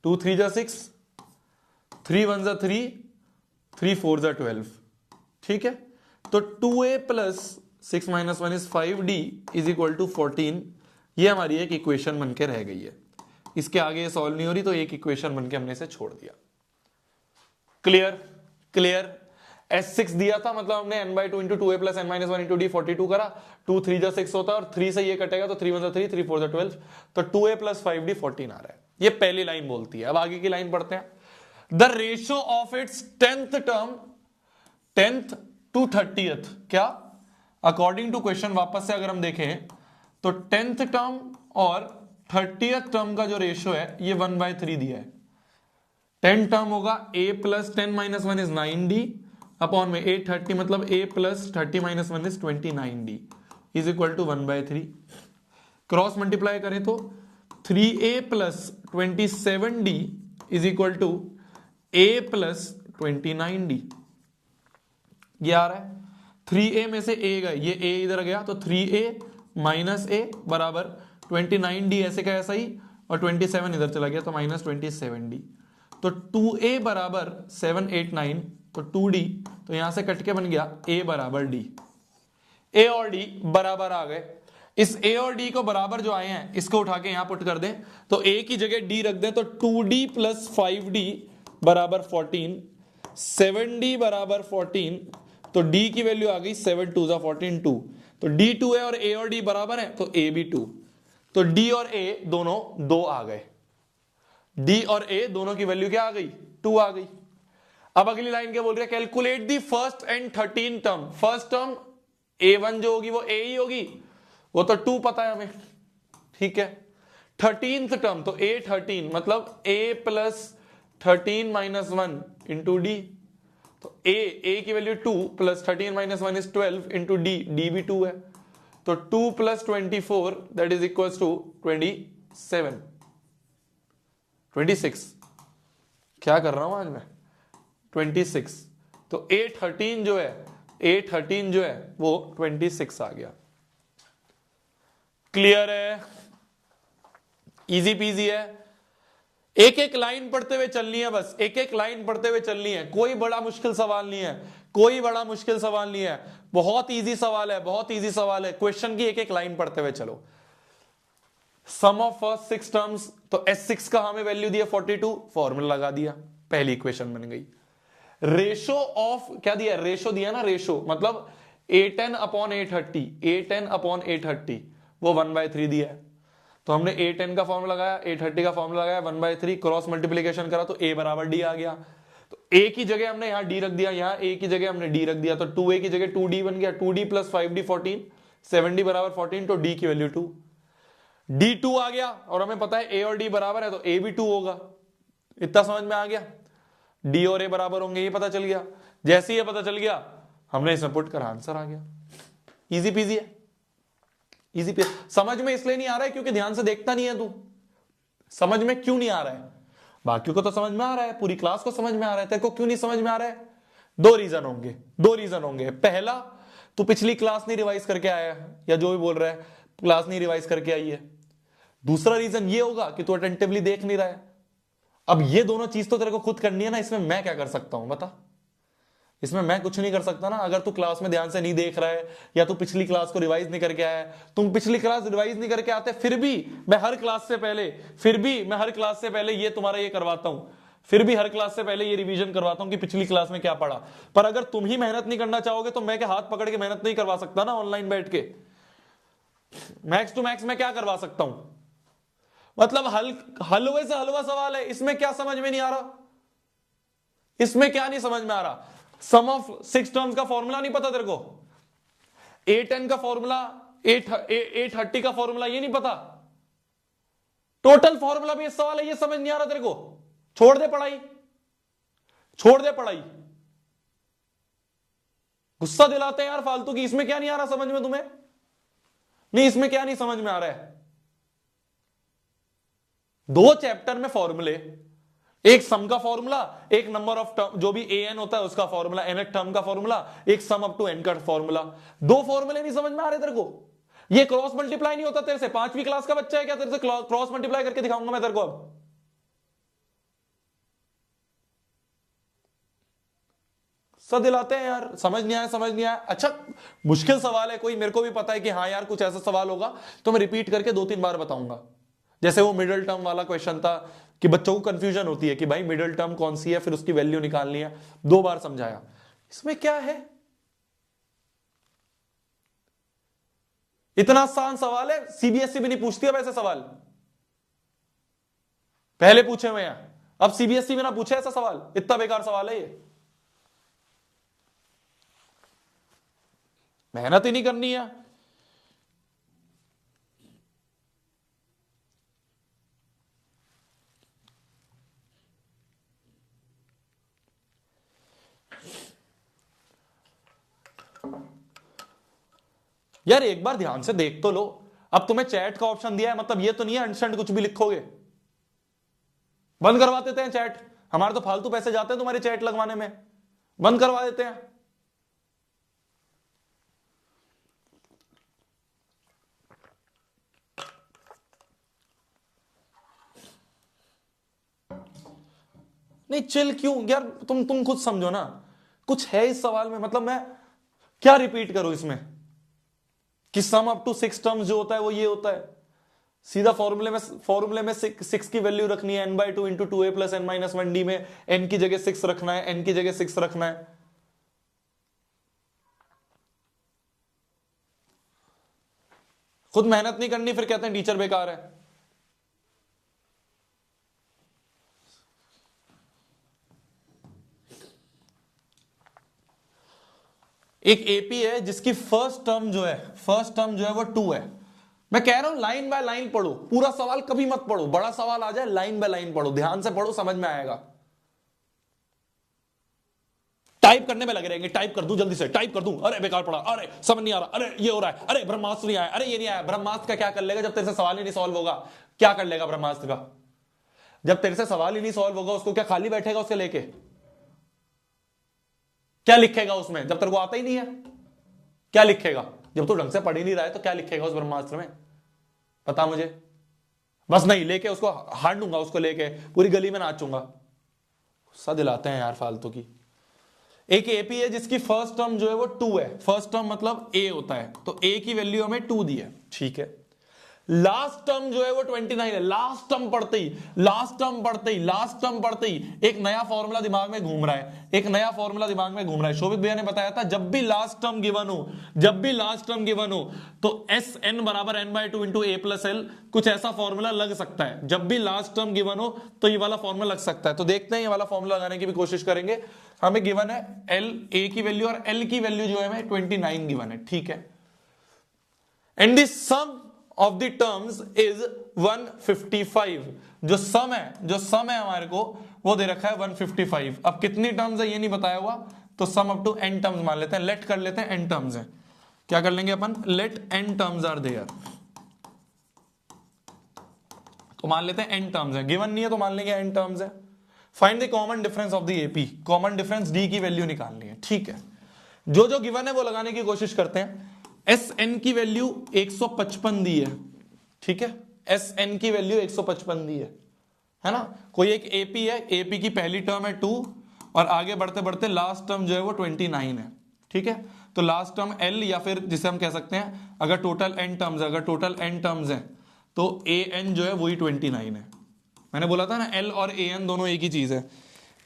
2 3 जा 6, 3 1 जा 3, 3 4 जा 12। ठीक है, तो 2a plus 6 - 1 is 5d is equal to 14। ये हमारी एक इक्वेशन बनके रह गई है। इसके आगे ये सॉल्व नहीं हो रही, तो एक इक्वेशन बनके हमने इसे छोड़ दिया। क्लियर। S6 दिया था, मतलब हमने n/2 into 2a plus n-1 into D 42 करा। 2 3 जा 6 होता है और 3 से ये कटेगा तो 3 1 जा 3, 3 4 जा 12, तो 2a प्लस 5d 14 आ रहा है। ये पहली लाइन बोलती है। अब आगे की लाइन पढ़ते हैं। The ratio of its 10th term, 10th to 30th, क्या अकॉर्डिंग टू क्वेश्चन वापस से अगर हम देखें तो 10th टर्म और 30th टर्म का जो रेशियो है ये 1/3 दिया है। 10 टर्म होगा a plus 10 - 1 is 9d upon में a 30, मतलब a plus 30 - 1 is 29d is equal to 1/3। Cross multiply करें तो 3a plus 27d is equal to a plus 29d। ये आ रहा है 3a में से a गए, ये a इधर गया तो 3a माइनस a बराबर 29d, ऐसे का ऐसा ही, और 27 इधर चला गया तो माइनस 27d। तो 2a बराबर 7 8 9, तो 2d, तो यहां से कट के बन गया a बराबर d। a और d बराबर आ गए। इस a और d को बराबर जो आए हैं इसको उठा के यहां पुट कर दें, तो a की जगह d रख दें, तो 2d प्लस 5d बराबर 14, 7d बराबर 14, तो d की वैल्यू आ गई 7 2 14 2, तो d 2 है और a और d बराबर है तो a भी 2, तो d और a दोनों 2 आ गए। d और a दोनों की वैल्यू क्या आ गई, 2 आ गई। अब अगली लाइन क्या बोल रही है, calculate the first and 13 term. First term a1 जो होगी वो a ही होगी, वो तो 2 पता है हमें। ठीक है, 13th टर्म तो a 13, मतलब a प्लस 13 - 1 इंटू डी, तो a की value 2 plus 13 - 1 is 12 into d, d भी 2 है, तो 2 plus 24 that is equal to 26। क्या कर रहा हूं आज मैं, 26। तो a13 जो है वो 26 आ गया। क्लियर है, इजी पीजी है। एक एक लाइन पढ़ते हुए चलनी है, बस एक एक लाइन पढ़ते हुए चलनी है, कोई बड़ा मुश्किल सवाल नहीं है। कोई बड़ा मुश्किल सवाल नहीं है, बहुत इजी सवाल है, बहुत इजी सवाल है। क्वेश्चन की एक एक लाइन पढ़ते हुए चलो। सम ऑफ फर्स्ट 6 टर्म्स, तो S6 का हमें वैल्यू दिया 42, फॉर्मूला लगा दिया, पहली इक्वेशन बन गई। रेशो ऑफ क्या दिया, रेशो दिया ना, रेशो मतलब A10 अपॉन 830, A10 अपॉन 830 वो 1/3 दिया है, तो हमने A10 का फॉर्मूला लगाया, 830 का फॉर्मूला लगाया, 1/3 क्रॉस मल्टीप्लीकेशन करा तो A बराबर D आ गया। तो A की जगह हमने यहां D रख दिया, यहां A की जगह हमने D रख दिया, तो 2A की जगह 2D बन गया, 2D प्लस 5D 14, 7D बराबर 14, तो D की वैल्यू 2, D 2 आ गया, और हमें पता है A और D बराबर है तो A भी 2 होगा। इतना समझ में आ गया, D और A बराबर होंगे, ये पता चल गया। जैसे ये पता चल गया हमने इसमें पुट कर आंसर आ गया। इजी पीजी है, इजी पीजी। समझ में इसलिए नहीं आ रहा है क्योंकि ध्यान से देखता नहीं है तू। समझ में क्यों नहीं आ रहा है, बाकियों को तो समझ में आ रहा है, पूरी क्लास को समझ में आ रहा है, तेरे को क्यों नहीं समझ में आ रहा है? दो रीजन होंगे, दो रीजन होंगे। पहला, तू पिछली क्लास नहीं रिवाइज करके आया है, या जो भी बोल रहा है क्लास नहीं रिवाइज करके आई है। दूसरा रीजन ये होगा कि तू अटेंटिवली देख नहीं रहा है। अब ये दोनों चीज तो तेरे को खुद करनी है ना, इसमें मैं क्या कर सकता हूं बता? इसमें मैं कुछ नहीं कर सकता ना। अगर तू क्लास में ध्यान से नहीं देख रहा है, या तू पिछली क्लास को रिवाइज नहीं करके आया है, तुम पिछली क्लास रिवाइज नहीं करके आते, फिर भी मैं हर क्लास से पहले ये तुम्हारा ये करवाता हूं, फिर भी हर क्लास से पहले ये रिवीजन करवाता हूं कि पिछली क्लास में क्या पढ़ा। पर अगर तुम ही मेहनत नहीं करना चाहोगे तो मैं क्या हाथ पकड़ के मेहनत नहीं करवा सकता ना ऑनलाइन बैठ के। मैक्स टू मैक्स मैं क्या करवा सकता हूं? मतलब हलवे से हलवा सवाल है, इसमें क्या समझ में नहीं आ रहा? इसमें क्या नहीं समझ में आ रहा? सम ऑफ 6 टर्म्स का फॉर्मूला नहीं पता तेरे को? A10 का फॉर्मूला, 830 का फॉर्मूला ये नहीं पता? टोटल फॉर्मूला भी सवाल है, ये समझ नहीं आ रहा तेरे को? छोड़ दे पढ़ाई, छोड़ दे पढ़ाई। गुस्सा दिलाते हैं यार फालतू की। इसमें क्या नहीं आ रहा समझ में तुम्हें? नहीं, इसमें क्या नहीं समझ में आ रहा है? 2 चैप्टर में फॉर्मूले, एक सम का फॉर्मूला, एक नंबर ऑफ टर्म जो भी an होता है उसका फॉर्मूला, nth टर्म का फॉर्मूला, एक सम अप टू n का फॉर्मूला। 2 फॉर्मूले नहीं समझ में आ रहे तेरे को? ये क्रॉस मल्टीप्लाई नहीं होता तेरे से? 5वीं क्लास का बच्चा है क्या? तेरे से क्रॉस मल्टीप्लाई करके दिखाऊंगा मैं तेरे को। अब सब दिलाते हैं यार, समझ नहीं आया, समझ नहीं आया। अच्छा, मुश्किल सवाल है कोई, मेरे को भी पता है कि हाँ यार कुछ ऐसा सवाल होगा, तो मैं रिपीट करके 2-3 बार बताऊंगा। जैसे वो मिडिल टर्म वाला क्वेश्चन था कि बच्चों को कंफ्यूजन होती है कि भाई मिडिल टर्म कौन सी है, फिर उसकी वैल्यू निकालनी है, 2 बार समझाया। इसमें क्या है? इतना आसान सवाल है, सीबीएसई भी नहीं पूछती है वैसे सवाल। पहले पूछे हुए हैं, अब सीबीएसई भी ना पूछे ऐसा सवाल। इतना बेकार सवाल है ये, मेहनत ही नहीं करनी है। यार एक बार ध्यान से देख तो लो। अब तुम्हें चैट का ऑप्शन दिया है, मतलब ये तो नहीं है इंस्टेंट कुछ भी लिखोगे। बंद करवा देते हैं चैट, हमारे तो फालतू पैसे जाते हैं तुम्हारे चैट लगवाने में, बंद करवा देते हैं। नहीं चिल क्यों यार, तुम खुद समझो ना, कुछ है इस सवाल में। मतलब मैं क्या रिपीट करूं इसमें कि सम अप टू 6 टर्म्स जो होता है वो ये होता है। सीधा फॉर्मूले में 6 की वैल्यू रखनी है, n/2 into 2a plus n-1d में n की जगह 6 रखना है, n की जगह 6 रखना है। खुद मेहनत नहीं करनी, फिर कहते हैं टीचर बेकार है। एक एपी है जिसकी फर्स्ट टर्म जो है वो 2 है। मैं कह रहा हूं लाइन बाय लाइन पढ़ो, पूरा सवाल कभी मत पढ़ो। बड़ा सवाल आ जाए लाइन बाय लाइन पढ़ो, ध्यान से पढ़ो, समझ में आएगा। टाइप करने में लगे रहेंगे, टाइप कर दूं जल्दी से, टाइप कर दूं, अरे बेकार पढ़ा, अरे समझ नहीं आ रहा, अरे ये हो रहा है, अरे ब्रह्मास्त्र नहीं आया, अरे ये नहीं आया। ब्रह्मास्त्र का क्या कर लेगा जब तेरे से सवाल ही नहीं सॉल्व होगा? क्या कर लेगा ब्रह्मास्त्र का? जब तेरे से सवाल ही नहीं सॉल्व होगा, उसको क्या खाली बैठेगा उसके लेके? क्या लिखेगा उसमें जब तेरे को आता ही नहीं है? क्या लिखेगा जब तू ढंग से पढ़ ही नहीं रहा है? तो क्या लिखेगा उस ब्रह्मास्त्र में, पता मुझे? बस नहीं, लेके उसको हार दूंगा, उसको लेके पूरी गली में नाचूंगा। गुस्सा दिलाते हैं यार फालतू की। एक एपी है जिसकी फर्स्ट टर्म जो है वो 2 है, फर्स्ट टर्म मतलब ए होता है, तो ए की वैल्यू हमें 2 दी है, ठीक है। लास्ट टर्म जो है वो 29 है। लास्ट टर्म पढ़ते ही एक नया फॉर्मूला दिमाग में घूम रहा है, शोभित भैया ने बताया था जब भी लास्ट टर्म गिवन हो तो एस एन बराबर n by two into A plus l, कुछ ऐसा फॉर्मूला लग सकता है। जब भी लास्ट टर्म गिवन हो तो ये वाला फॉर्मूला लग सकता है। तो देखते हैं, ये वाला फॉर्मूला लगाने की भी कोशिश करेंगे। हमें गिवन है एल, ए की वैल्यू और एल की वैल्यू जो है हमें 29 गिवन है, ठीक है। And the sum of the terms is 155। जो सम है हमारे को वो दे रखा है 155। अब कितनी टर्म्स है ये नहीं बताया हुआ, तो sum up to n terms मान लेते हैं, लेट कर लेते हैं n टर्म्स है। क्या कर लेंगे अपन, let n terms are there, तो मान लेते हैं n टर्म्स है। गिवन नहीं है तो मान लेंगे n टर्म्स है। Find the common difference of the AP, common difference d की वैल्यू निकालनी है, ठीक है। जो गिवन है वो लगाने की कोशिश करते हैं। एस एन की वैल्यू 155 दी है, ठीक है। एस एन की वैल्यू 155 दी है ना। कोई एक एपी है, एपी की पहली टर्म है 2 और आगे बढ़ते बढ़ते लास्ट टर्म जो है वो 29 है, ठीक है। तो लास्ट टर्म एल, या फिर जिसे हम कह सकते हैं अगर टोटल एन टर्म्स है तो ए एन जो है वही 29 है। मैंने बोला था ना एल और ए एन दोनों एक ही चीज है।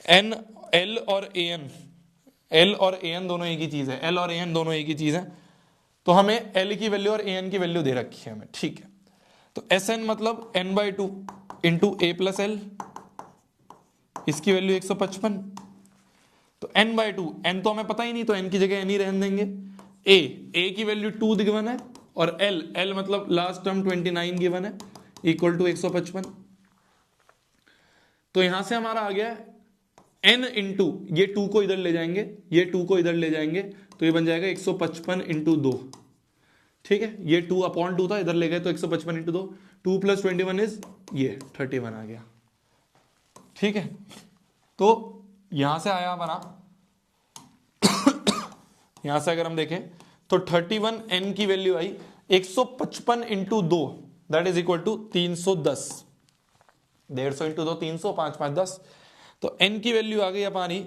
एल और ए एन दोनों एक ही चीज है, तो हमें एल की वैल्यू और ए एन की वैल्यू दे रखी है हमें, ठीक है। तो एस एन मतलब N by two into A plus L, इसकी वैल्यू 155। तो एन बाई टू, एन तो हमें पता ही नहीं तो एन की जगह एन ही रहने देंगे। ए की वैल्यू 2 गिवन है और एल मतलब लास्ट टर्म 29 गिवन है, इक्वल टू 155। तो यहां से हमारा आ गया एन इंटू ये 2 को इधर ले जाएंगे, तो ये बन जाएगा 155 इंटू 2, ठीक है। ये 2/2 था, इधर ले गए तो 155 इंटू 2, 2 + 21 इज ये 31 आ गया, ठीक है। तो यहां से आया बना यहां से अगर हम देखें तो 31 एन की वैल्यू आई 155 into 2, that is equal to 310। 150 into 2 300, 5 5 10। तो एन की वैल्यू आ गई हमारी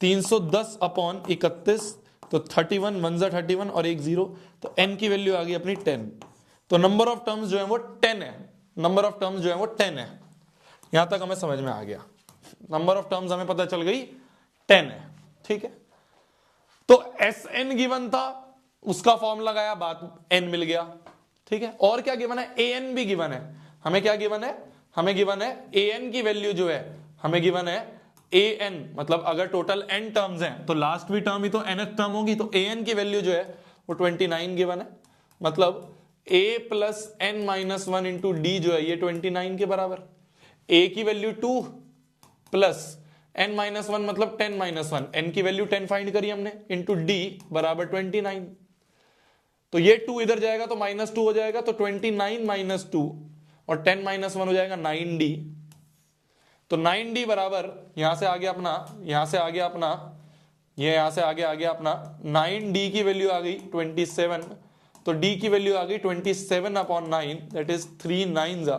310/31, तो 31 1 जा 31 और 1 0, तो n की वैल्यू आ गई अपनी 10। तो नंबर ऑफ टर्म्स जो है वो 10 है। यहां तक हमें समझ में आ गया, नंबर ऑफ टर्म्स हमें पता चल गई 10 है, ठीक है। तो एस एन गिवन था, उसका फॉर्म लगाया, बात n मिल गया, ठीक है। और क्या गिवन है, ए एन भी गिवन है। हमें क्या गिवन है, हमें गिवन है ए एन की वैल्यू जो है, हमें गिवन है ए एन, मतलब अगर टोटल n टर्म्स हैं तो लास्ट भी टर्म ही तो nth टर्म होगी, तो ए एन की वैल्यू जो है वो 29 गिवन है। मतलब a plus n minus 1 into D जो है ये 29 के बराबर। a की वैल्यू 2 प्लस n माइनस 1 मतलब 10 माइनस 1, n की वैल्यू 10 फाइंड करी हमने, इंटू डी बराबर 29। तो ये 2 इधर जाएगा तो -2 हो जाएगा, तो 29 माइनस 2 और 10 माइनस 1 हो जाएगा 9d। तो 9d बराबर यहां से आ गया अपना 9d की वैल्यू आ गई 27, तो d की वैल्यू आ गई 27/9, दैट इज 3 9 जा,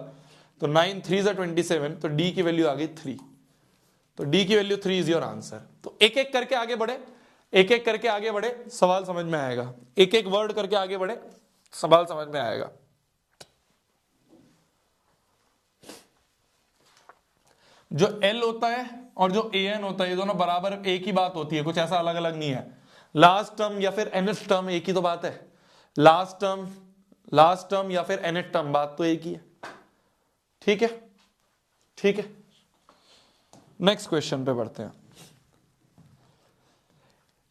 तो 9 3 जा 27, तो d की वैल्यू आ गई 3। तो d की वैल्यू 3 इज योर आंसर। तो एक एक करके आगे बढ़े, सवाल समझ में आएगा। एक एक वर्ड करके आगे बढ़े, सवाल समझ में आएगा। जो L होता है और जो AN होता है ये दोनों बराबर एक ही बात होती है, कुछ ऐसा अलग अलग नहीं है। लास्ट टर्म या फिर nth टर्म एक ही तो बात है। लास्ट टर्म या फिर nth टर्म, बात तो एक ही है, ठीक है। नेक्स्ट क्वेश्चन पे बढ़ते हैं।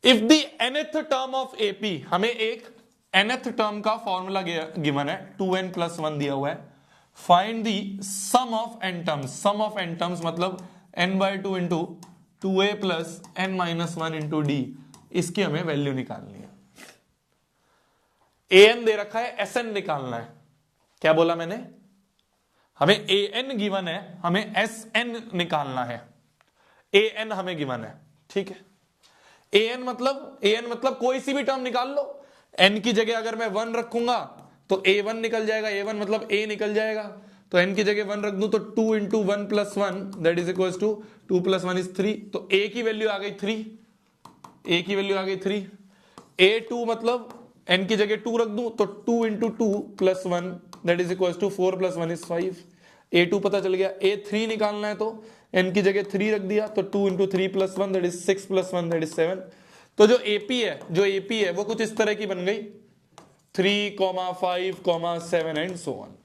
If the nth term of AP, हमें एक nth टर्म का फॉर्मूला गिवन है, 2n + 1 दिया हुआ है। Find the sum of n terms, मतलब n/2 into 2a plus n minus 1 into D, इसकी हमें वैल्यू निकालनी है। an दे रखा है, sn निकालना है। क्या बोला मैंने, हमें an गिवन है, हमें sn निकालना है। an हमें गिवन है, ठीक है। an मतलब कोई सी भी टर्म निकाल लो। n की जगह अगर मैं 1 रखूंगा तो a1 निकल जाएगा, a1 मतलब a निकल जाएगा। तो n की जगह 1 रख दूं तो 2 into 1 + 1 that is equal to 2 + 1 is 3, तो a की वैल्यू आ गई 3, ए की वैल्यू आ गई 3, A2 मतलब n की जगह 2 रख दूं तो 2 into 2 plus 1 that is equal to 4 plus 1 is 5। A2 पता चल गया। A3 निकालना है तो n की जगह 3 रख दिया तो 2 into 3 plus 1 that is 6 plus 1 that is 7। तो जो AP है वो कुछ इस तरह की बन गई 3, 5, 7 एंड सो ऑन।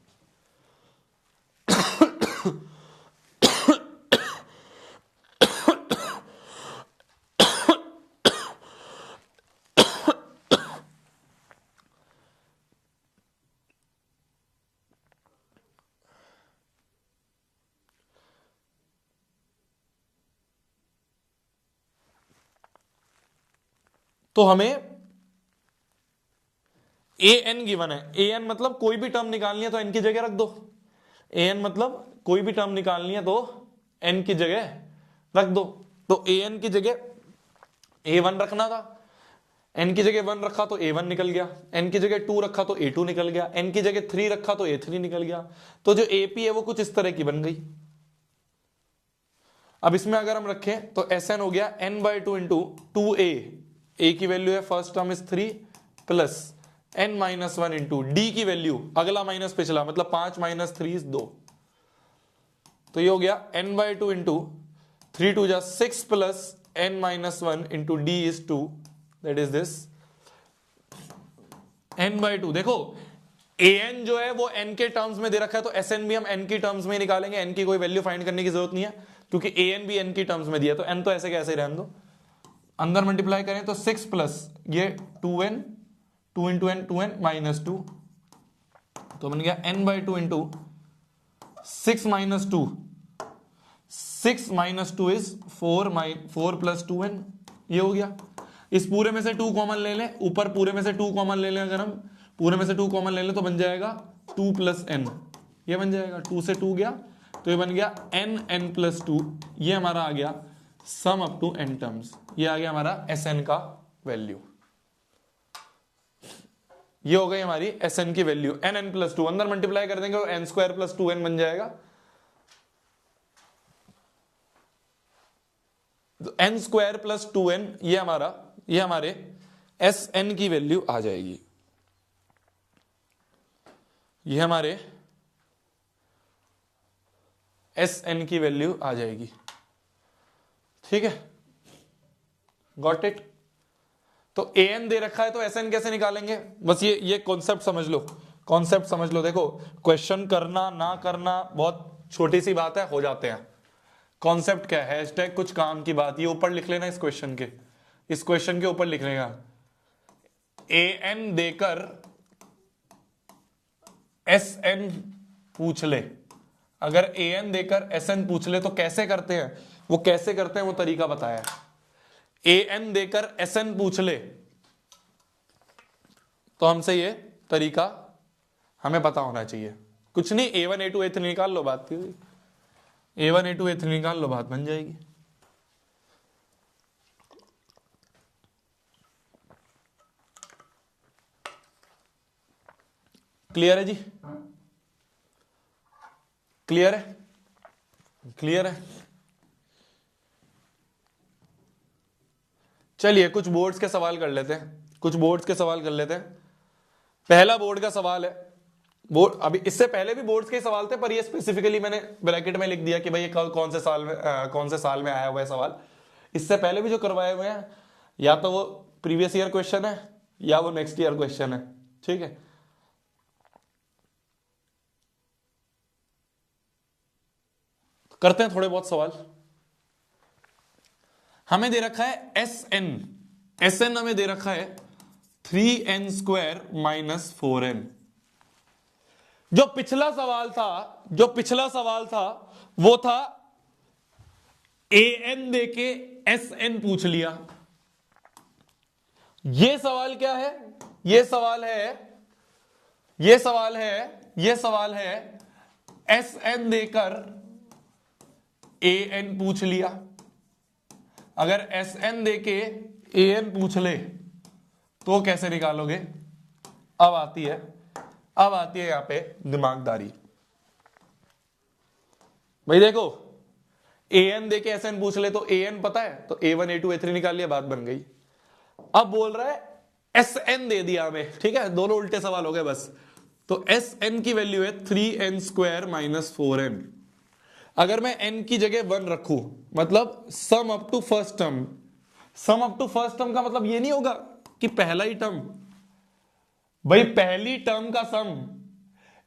तो हमें an गिवन है। an मतलब कोई भी टर्म निकालनी है तो n की जगह रख दो। an मतलब कोई भी टर्म निकालनी है तो n की जगह रख दो। तो an की जगह a1 रखना था, n की जगह 1 रखा तो a1 निकल गया, n की जगह 2 रखा तो a2 निकल गया, n की जगह 3 रखा तो a3 निकल गया। तो जो AP है वो कुछ इस तरह की बन गई। अब इसमें अगर हम रखें तो Sn हो गया n/2 इंटू 2a, a की वैल्यू है first term is 3 plus n-1 into d की वैल्यू अगला माइनस पिछला मतलब 5 माइनस 3 इज 2। तो ये हो गया n/2 इंटू 3 2 जा 6 plus n-1 into d is 2 that is this n/2। देखो an जो है वो n के टर्म्स में दे रखा है तो Sn भी हम n की टर्म्स में निकालेंगे। n की कोई वैल्यू फाइंड करने की जरूरत नहीं है क्योंकि an भी n की टर्म्स में दिया तो n तो ऐसे कैसे रहने दो। अंदर मल्टीप्लाई करें तो 6 प्लस ये 2n 2 into n 2n minus 2 तो बन गया n/2 into 6 minus 2 6 minus 2 is 4 plus 2n ये हो गया। इस पूरे में से 2 कॉमन ले लें, ऊपर पूरे में से 2 कॉमन ले लें, अगर हम पूरे में से 2 कॉमन ले लें तो बन जाएगा 2 प्लस n ये बन जाएगा। 2 से 2 गया तो ये बन गया n प्लस 2। ये हमारा आ गया sum up to n terms. ये आ गया हमारा Sn का वैल्यू। ये हो गई हमारी Sn की वैल्यू n प्लस 2। अंदर मल्टीप्लाई कर देंगे तो n² प्लस 2n बन जाएगा। तो n² प्लस 2n ये हमारे Sn की वैल्यू आ जाएगी। ये हमारे Sn की वैल्यू आ जाएगी। ठीक है, गॉट इट। तो an दे रखा है तो Sn कैसे निकालेंगे, बस ये कॉन्सेप्ट समझ लो। देखो क्वेश्चन करना ना करना बहुत छोटी सी बात है, हो जाते हैं। कॉन्सेप्ट क्या है, हैशटैग कुछ काम की बात, ये ऊपर लिख लेना। इस क्वेश्चन के ऊपर लिख लेगा an देकर Sn पूछ ले। अगर an देकर Sn पूछ ले तो कैसे करते हैं, वो तरीका बताया है। an देकर Sn पूछ ले तो हमसे ये तरीका हमें पता होना चाहिए। कुछ नहीं, a1 a2 a3 निकाल लो, बात की a1 a2 a3 निकाल लो, बात बन जाएगी। क्लियर है जी? क्लियर है। चलिए कुछ बोर्ड्स के सवाल कर लेते हैं। पहला बोर्ड का सवाल है। अभी इससे पहले भी बोर्ड्स के सवाल थे पर ये स्पेसिफिकली मैंने ब्रैकेट में लिख दिया कि भाई ये कौन से साल में आया हुआ है सवाल। इससे पहले भी जो करवाए हुए हैं या तो वो प्रीवियस ईयर क्वेश्चन है या वो नेक्स्ट ईयर क्वेश्चन है। ठीक है, करते हैं थोड़े बहुत सवाल। हमें दे रखा है Sn हमें दे रखा है 3n² माइनस 4n। जो पिछला सवाल था वो था an देके Sn पूछ लिया। ये सवाल क्या है, ये सवाल है Sn देकर an पूछ लिया। अगर Sn देके an पूछ ले तो कैसे निकालोगे। अब आती है यहां पे दिमागदारी। भाई देखो an देके Sn पूछ ले तो an पता है तो a1 a2 a3 निकाल लिया, बात बन गई। अब बोल रहा है एस एन दे दिया हमें, ठीक है, दोनों उल्टे सवाल हो गए बस। तो एस एन की वैल्यू है 3n² माइनस 4n। अगर मैं n की जगह 1 रखूं, मतलब sum up to first term. Sum up to first term का मतलब ये नहीं होगा कि पहला ही टर्म, भाई पहली टर्म का सम,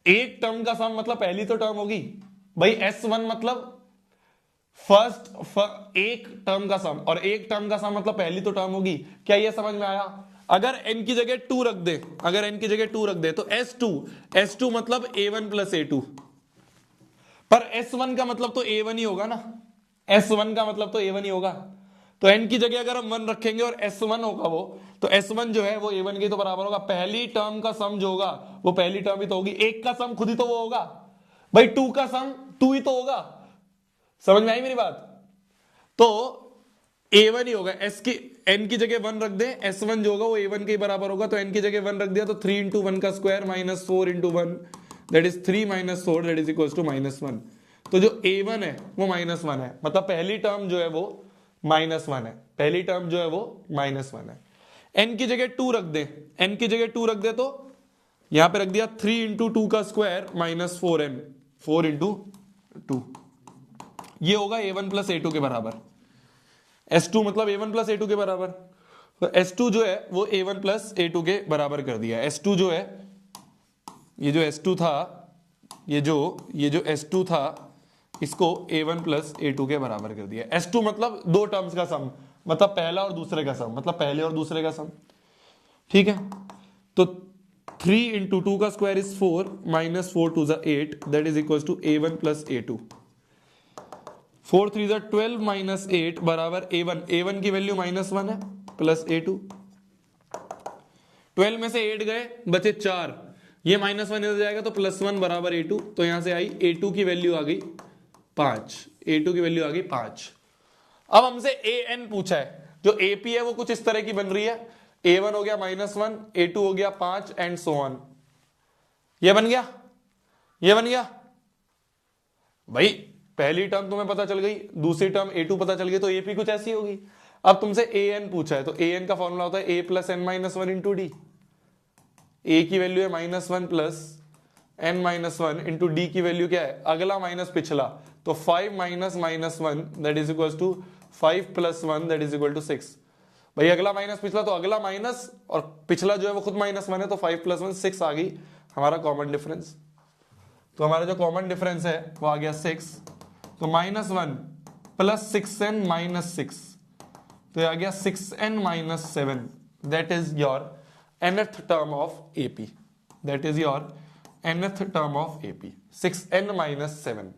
एक टर्म का सम मतलब पहली तो टर्म होगी भाई। S1 मतलब एक टर्म का सम, और एक टर्म का सम मतलब पहली तो टर्म होगी। क्या ये समझ में आया? अगर n की जगह 2 रख दे, अगर n की जगह 2 रख दे तो S2 मतलब A1 प्लस A2, पर S1 का मतलब तो A1 ही होगा ना, S1 का मतलब तो A1 ही होगा। तो n की जगह अगर हम 1 रखेंगे और S1 होगा वो, तो S1 जो है वो A1 के तो बराबर होगा। पहली टर्म का सम जो होगा वो पहली टर्म ही तो होगी। एक का सम खुद ही तो वो होगा भाई, 2 का सम 2 ही तो होगा। समझ में आई मेरी बात? तो A1 ही होगा। एस की n की जगह 1 रख दे, S1 जो होगा वो A1 के बराबर होगा। तो n की जगह 1 रख दिया तो 3 इंटू 1 का square minus 4 into 1, that is 3 minus 4, that is equal to -1। तो जो A1 है वो -1 है, मतलब पहली टर्म जो है वो -1 है, पहली टर्म जो है वो -1 है। n की जगह 2 रख दे, n की जगह 2 रख दे तो यहां पे रख दिया 3 इंटू 2 का स्क्वायर माइनस 4n, 4 इंटू 2, ये होगा A1 प्लस A2 के बराबर। S2 मतलब A1 प्लस A2 के बराबर। तो S2 जो है वो A1 प्लस A2 के बराबर कर दिया। S2 जो है, ये जो S2 था, ये जो S2 था, इसको A1 प्लस A2 के बराबर कर दिया। S2 मतलब दो टर्म्स का सम, मतलब पहला और दूसरे का सम, मतलब पहले और दूसरे का सम, ठीक है। तो 3 इंटू 2 का square is 4 minus 4 to 8, that is equal to A1 plus A2। 4 3 12 minus 8 बराबर A1, A1 की वैल्यू -1 है, प्लस A2। 12 में से 8 गए, बचे 4, ये -1 इधर जाएगा तो +1 बराबर A2। तो यहां से आई A2 की वैल्यू आ गई 5, A2 की वैल्यू आ गई 5। अब हमसे AN पूछा है, जो AP है वो कुछ इस तरह की बन रही है। A1 हो गया -1, A2 हो गया 5 एंड सो ऑन। ये बन गया, ये बन गया भाई। पहली टर्म तुम्हें पता चल गई, दूसरी टर्म A2 पता चल गई, तो AP कुछ ऐसी होगी। अब तुमसे AN पूछा है, तो AN का फॉर्मूला होता है A plus n minus 1 into D. A की वैल्यू है -1 plus n minus 1 into D की वैल्यू क्या है, अगला माइनस पिछला। तो 5 minus -1 that is equal to 5 plus 1 that is equal to 6। भाई अगला माइनस पिछला, तो अगला माइनस और पिछला जो है वो खुद -1 है, तो 5 प्लस 1 6 आ गई हमारा कॉमन डिफरेंस। तो हमारा जो कॉमन डिफरेंस है वो आ गया 6। तो -1 प्लस 6n माइनस 6, तो ये आ गया 6n minus 7, that is your nth term of AP, that is your nth term of AP, 6n minus 7।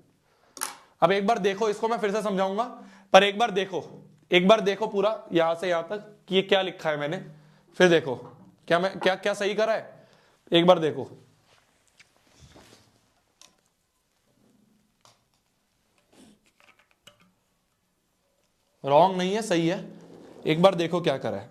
अब एक बार देखो, इसको मैं फिर से समझाऊंगा, पर एक बार देखो पूरा यहां से यहां तक कि ये क्या लिखा है मैंने, फिर देखो क्या मैं क्या सही करा है, एक बार देखो। रॉन्ग नहीं है, सही है, एक बार देखो क्या करा है।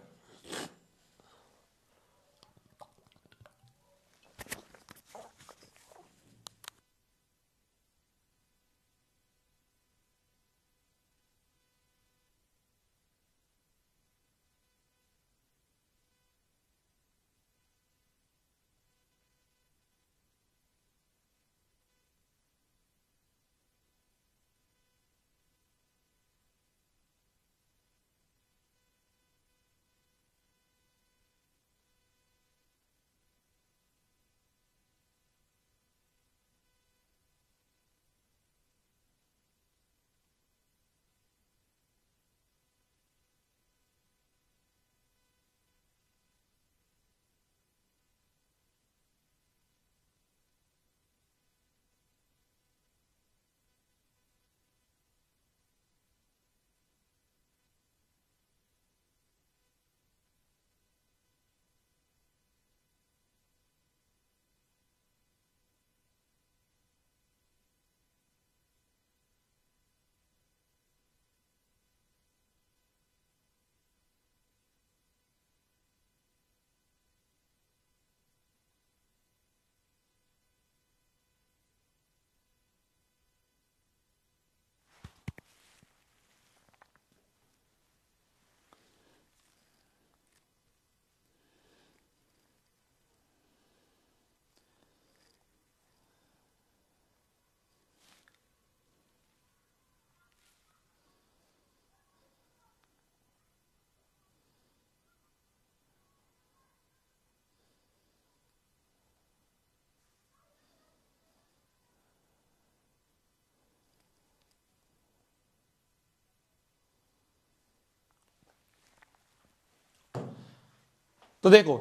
तो देखो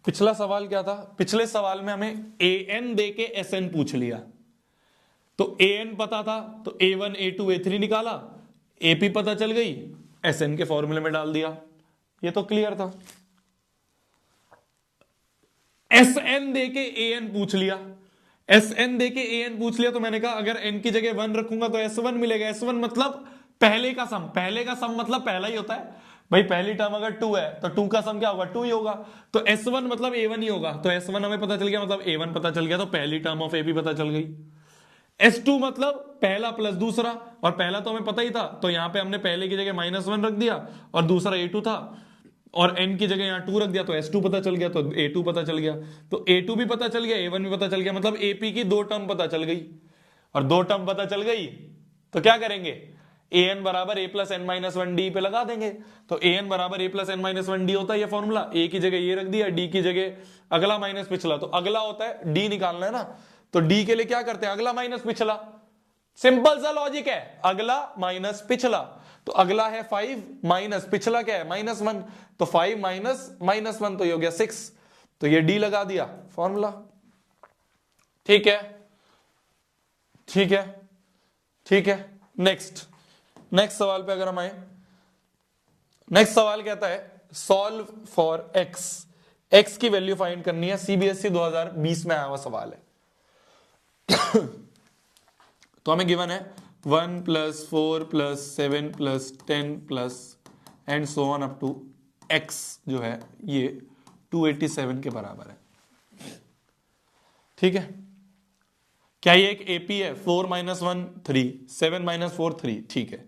पिछला सवाल क्या था, पिछले सवाल में हमें an दे के sn पूछ लिया, तो an पता था तो a1 a2 a3 निकाला, ap पता चल गई, sn के फॉर्मूले में डाल दिया, ये तो क्लियर था। sn दे के an पूछ लिया, sn दे के an पूछ लिया, तो मैंने कहा अगर n की जगह 1 रखूंगा तो s1 मिलेगा। s1 मतलब पहले का सम, पहले का सम मतलब पहला ही होता है भाई, पहली टर्म अगर 2 है तो 2 का सम क्या होगा, 2 ही होगा, तो s1 मतलब a1 ही होगा, तो s1 हमें पता चल गया, मतलब a1 पता चल गया, तो पहली टर्म ऑफ ab पता चल गई। s2 मतलब पहला प्लस दूसरा, और पहला तो हमें पता ही था, तो यहां पे हमने पहले की जगह -1 रख दिया, और दूसरा a2 था, और n की जगह यहां 2 रख दिया, तो s2 पता चल गया, तो a2 पता चल गया, तो a2 भी पता चल गया, a1 भी पता चल गया, मतलब ap की 2 टर्म पता चल गई, और 2 टर्म पता चल गई तो क्या करेंगे, an बराबर a plus n minus 1d पे लगा देंगे, तो an बराबर a plus n minus 1d होता है ये फॉर्मूला, a की जगह ये रख दिया, d की जगह अगला माइनस पिछला, तो अगला होता है d निकालना है ना, तो d के लिए क्या करते हैं, अगला माइनस पिछला, सिंपल सा लॉजिक है, अगला माइनस पिछला, तो अगला है 5 माइनस पिछला क्या है -1, तो 5 माइनस -1 तो ये हो गया 6, तो ये d लगा दिया फॉर्मूला। ठीक है, ठीक है, ठीक है। नेक्स्ट सवाल पे अगर हम आए, नेक्स्ट सवाल कहता है सॉल्व फॉर x की वैल्यू फाइंड करनी है, सीबीएसई 2020 में आया हुआ सवाल है। तो हमें गिवन है 1 + 4 + 7 + 10 plus and so on up to x जो है ये 287 के बराबर है। ठीक है, क्या ये एक एपी है, 4 - 1 3, 7 - 4 3, ठीक है,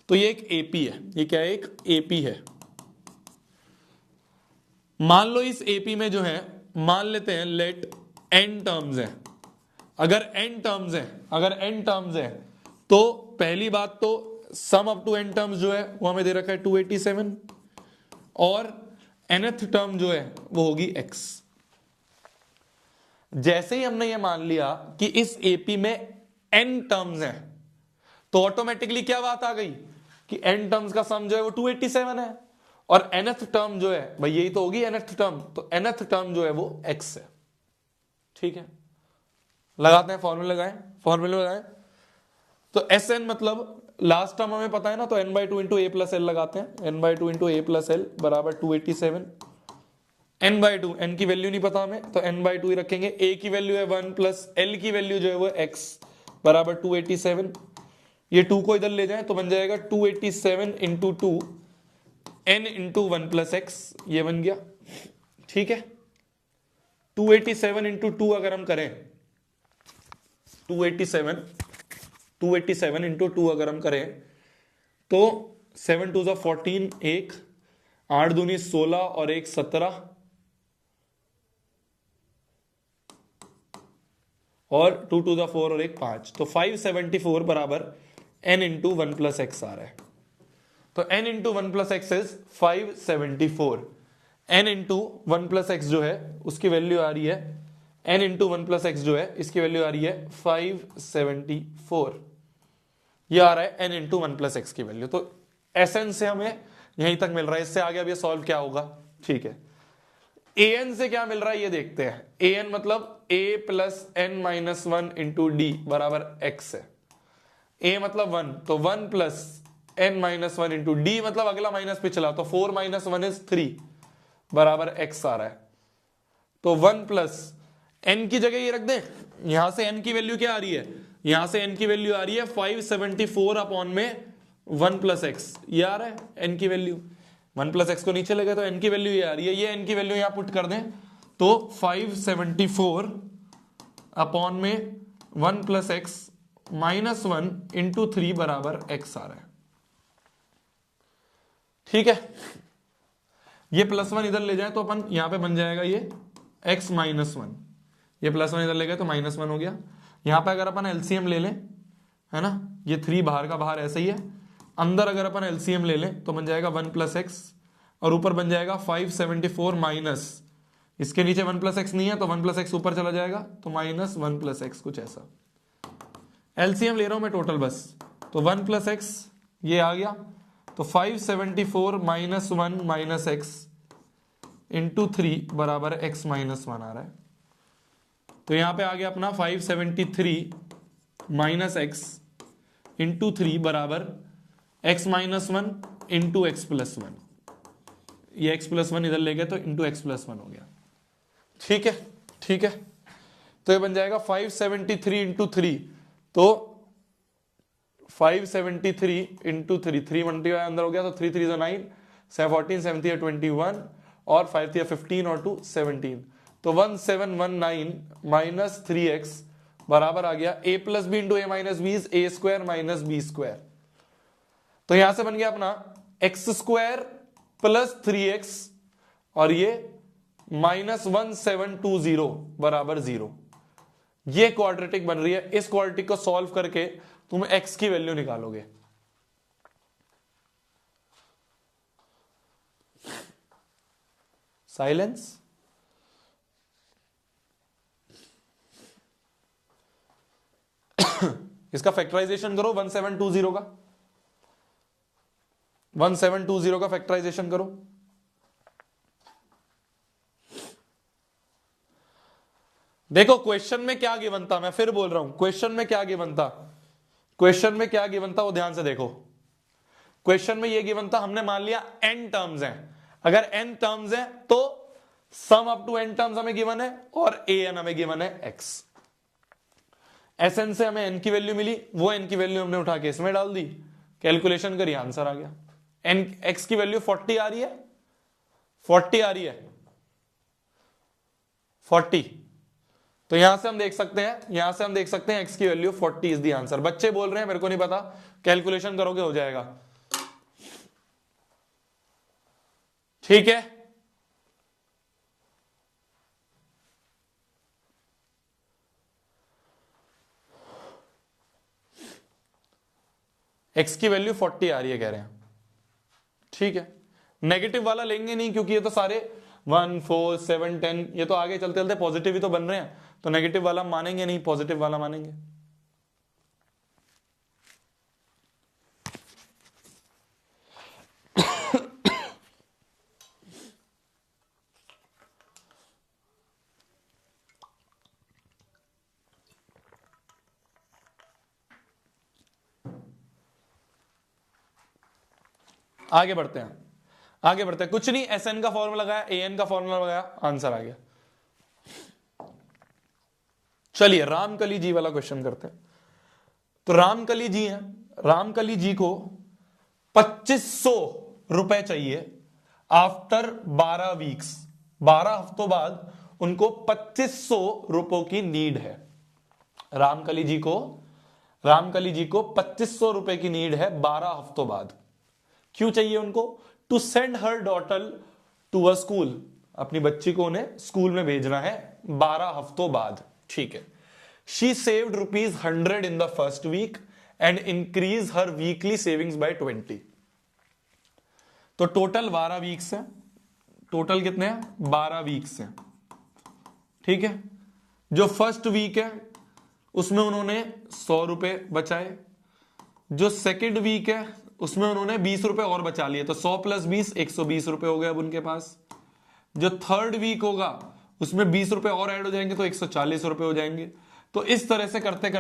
तो ये एक एपी है, ये क्या है, एक एपी है। मान लो इस एपी में जो है, मान लेते हैं लेट n टर्म्स है, अगर n टर्म्स है तो पहली बात तो sum up to n terms जो है वो हमें दे रखा है 287, और nth टर्म जो है वो होगी x। जैसे ही हमने ये मान लिया कि इस एपी में n टर्म्स हैं, तो ऑटोमेटिकली क्या बात आ गई कि n टर्म्स का सम जो है वो 287 है, और nth टर्म जो है भाई यही तो होगी nth टर्म, तो nth टर्म जो है वो x है। ठीक है, लगाते हैं फॉर्मूले लगाएं, तो Sn मतलब लास्ट टर्म हमें पता है ना, तो n/2 × a + l लगाते हैं, n/2 × a + l बराबर 287, n/2, n की वैल्यू नहीं पता हमें, तो n/2 ही रखेंगे, a की वैल्यू है 1 प्लस l की वैल्यू जो है वो x बराबर 287, ये 2 को इधर ले जाएं तो बन जाएगा 287 × 2 n × 1 + x, ये बन गया। ठीक है, 287 × 2 अगर हम करें, 287 × 2 अगर हम करें तो 7 × 2 = 14, 1 8 दूनी 16 और 1 17, और 2 × 2 = 4 और 1 5, तो 574 बराबर n × 1 + x आ रहा है, तो n × 1 + x is 574, n × 1 + x जो है उसकी वैल्यू आ रही है, n × 1 + x जो है इसकी वैल्यू आ रही है 574, ये आ रहा है n × 1 + x की वैल्यू। तो Sn से हमें यहीं तक मिल रहा है, इससे आगे अब ये सॉल्व क्या होगा। ठीक है, an से क्या मिल रहा है ये देखते हैं, an मतलब a + n - 1 × d बराबर x है, a मतलब 1, तो 1 + n - 1 × d मतलब अगला माइनस पिछला, तो 4 - 1 = 3 बराबर x आ रहा है, तो 1 + n की जगह ये रख दें, यहां से n की वैल्यू क्या आ रही है, यहां से n की वैल्यू आ रही है 574 अपॉन में 1 + x, ये आ रहा है n की वैल्यू, 1 + x को नीचे लगे तो n की वैल्यू ये आ रही है, ये n की वैल्यू यहां पुट कर दें तो 574 अपॉन में 1 + x -1 × 3 बराबर x आ रहा है। ठीक है, ये +1 इधर ले जाए तो अपन यहां पे बन जाएगा ये x - 1, ये +1 इधर ले गए तो -1 हो गया। यहां पे अगर अपन एलसीएम ले लें, है ना, ये 3 बाहर का बाहर ऐसे ही है, अंदर अगर अपन एलसीएम ले लें तो बन जाएगा 1 + x, और ऊपर बन जाएगा 574 माइनस, इसके नीचे 1 + x नहीं है तो 1 + x ऊपर चला जाएगा, तो -1 + x कुछ ऐसा। एलसीएम ले रहा हूं मैं टोटल बस, तो 1 + x ये आ गया, तो 574 - 1 - x इंटू 3 बराबर x माइनस 1 आ रहा है। तो यहां पे आ गया अपना 573 माइनस एक्स इंटू 3 बराबर x minus 1 into x plus 1। ये x प्लस 1 इधर ले गए तो इंटू एक्स प्लस 1 हो गया। ठीक है, ठीक है। तो ये बन जाएगा 573 इंटू 3, तो 573 इंटू 3, 3 मल्टीप्लाई अंदर हो गया तो 3 3 9, 14 7 21 और 5 15 और 2 17, तो 1719 माइनस 3x बराबर आ गया a plus B into A minus B is A square minus B square. तो यहां से बन गया अपना एक्स स्क्वायर प्लस 3x और ये माइनस 1720 बराबर 0। ये क्वाड्रेटिक बन रही है। इस क्वाड्रेटिक को सॉल्व करके तुम x की वैल्यू निकालोगे। साइलेंस। इसका फैक्टराइजेशन करो 1720 का, 1720 का फैक्टराइजेशन करो। देखो क्वेश्चन में क्या गिवन था, मैं फिर बोल रहा हूं क्वेश्चन में क्या गिवन था, क्वेश्चन में क्या गिवन था वो ध्यान से देखो। क्वेश्चन में ये गिवन था, हमने मान लिया n टर्म्स हैं। अगर n टर्म्स हैं तो sum up to n terms हमें गिवन है और an हमें गिवन है x। Sn से हमें n की वैल्यू मिली, वो n की वैल्यू हमने उठा के इसमें डाल दी, कैलकुलेशन करी, आंसर आ गया। n x की वैल्यू 40 आ रही है, 40 आ रही है, 40। तो यहां से हम देख सकते हैं, यहां से हम देख सकते हैं x की वैल्यू 40 इज द आंसर। बच्चे बोल रहे हैं मेरे को नहीं पता, कैलकुलेशन करोगे हो जाएगा। ठीक है, x की वैल्यू 40 आ रही है कह रहे हैं। ठीक है, नेगेटिव वाला लेंगे नहीं क्योंकि ये तो सारे 1 4 7 10 ये तो आगे चलते चलते पॉजिटिव ही तो बन रहे हैं, तो नेगेटिव वाला मानेंगे नहीं, पॉजिटिव वाला मानेंगे। आगे बढ़ते हैं, आगे बढ़ते हैं। कुछ नहीं, Sn का फॉर्मूला लगाया, An का फॉर्मूला लगाया, आंसर आ गया। चलिए रामकली जी वाला क्वेश्चन करते हैं। तो रामकली जी हैं, रामकली जी को 2500 रुपए चाहिए आफ्टर 12 वीक्स, 12 हफ्तों बाद उनको 2500 रुपयों की नीड है। रामकली जी को 2500 रुपए की नीड है 12 हफ्तों बाद। क्यों चाहिए उनको? To send her daughter to a school, अपनी बच्ची को उन्हें स्कूल में भेजना है 12 हफ्तों बाद। ठीक है, she saved ₹100 in the first week and increase her weekly savings by 20। तो टोटल 12 वीक्स है, टोटल कितने हैं? 12 वीक्स हैं। ठीक है, जो फर्स्ट वीक है उसमें उन्होंने 100 रुपए बचाए, जो सेकेंड वीक है उसमें उन्होंने 20 रुपए और बचा लिए, तो 100 प्लस 20 120 रुपए हो गए अब उनके पास। जो थर्ड वीक होगा उसमें 20 रुपए और ऐड हो जाएंगे तो 140 रुपए हो जाएंगे। तो इस तरह से करते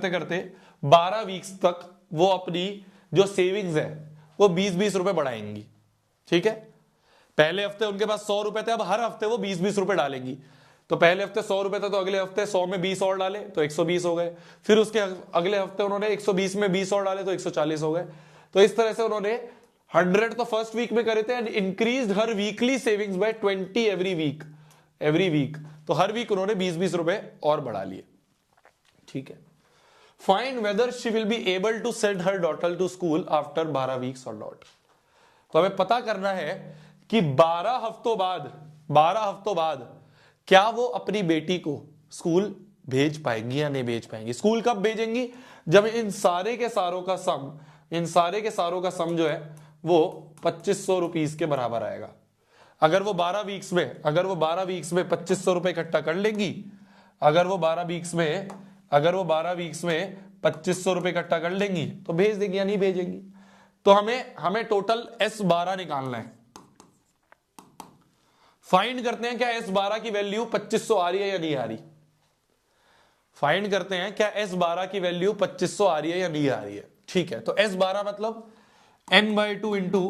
करते 12 वीक्स तक वो अपनी जो सेविंग्स है वो 20-20 रुपए बढ़ाएंगी। ठीक है, पहले हफ्ते उनके पास 100 रुपए थे, अब हर हफ्ते वो 20-20 रुपए डालेंगी। तो पहले हफ्ते 100 रुपए थे तो अगले हफ्ते 100 में 20 और डाले तो 120 हो गए, फिर उसके अगले हफ्ते उन्होंने 120 में 20 और डाले तो 140 हो गए। तो इस तरह से उन्होंने 100 तो फर्स्ट वीक में करे थे and increase her weekly savings by 20 every week. तो हर वीक उन्होंने 20-20 रुपए और बढ़ा लिए। ठीक है, find whether she will be able to send her daughter to school after 12 weeks और नॉट। तो हमें पता करना है कि 12 हफ्तों बाद क्या वो अपनी बेटी को स्कूल भेज पाएंगी या नहीं भेज पाएंगी। स्कूल कब भेजेंगी? जब इन सारे के सारों का सम जो है वो 2500 रुपीस के बराबर आएगा। अगर वो 12 वीक्स में 2500 रुपए इकट्ठा कर लेंगी, अगर वो 12 वीक्स में 2500 रुपए इकट्ठा कर लेंगी तो भेज देंगी या नहीं भेजेंगी। तो हमें टोटल S12 निकालना है। फाइंड करते हैं क्या S12 की वैल्यू 2500 आ रही है या नहीं आ रही। फाइंड करते हैं क्या S12 की वैल्यू 2500 आ रही है या नहीं आ रही है। ठीक है, तो S12 मतलब n/2 इंटू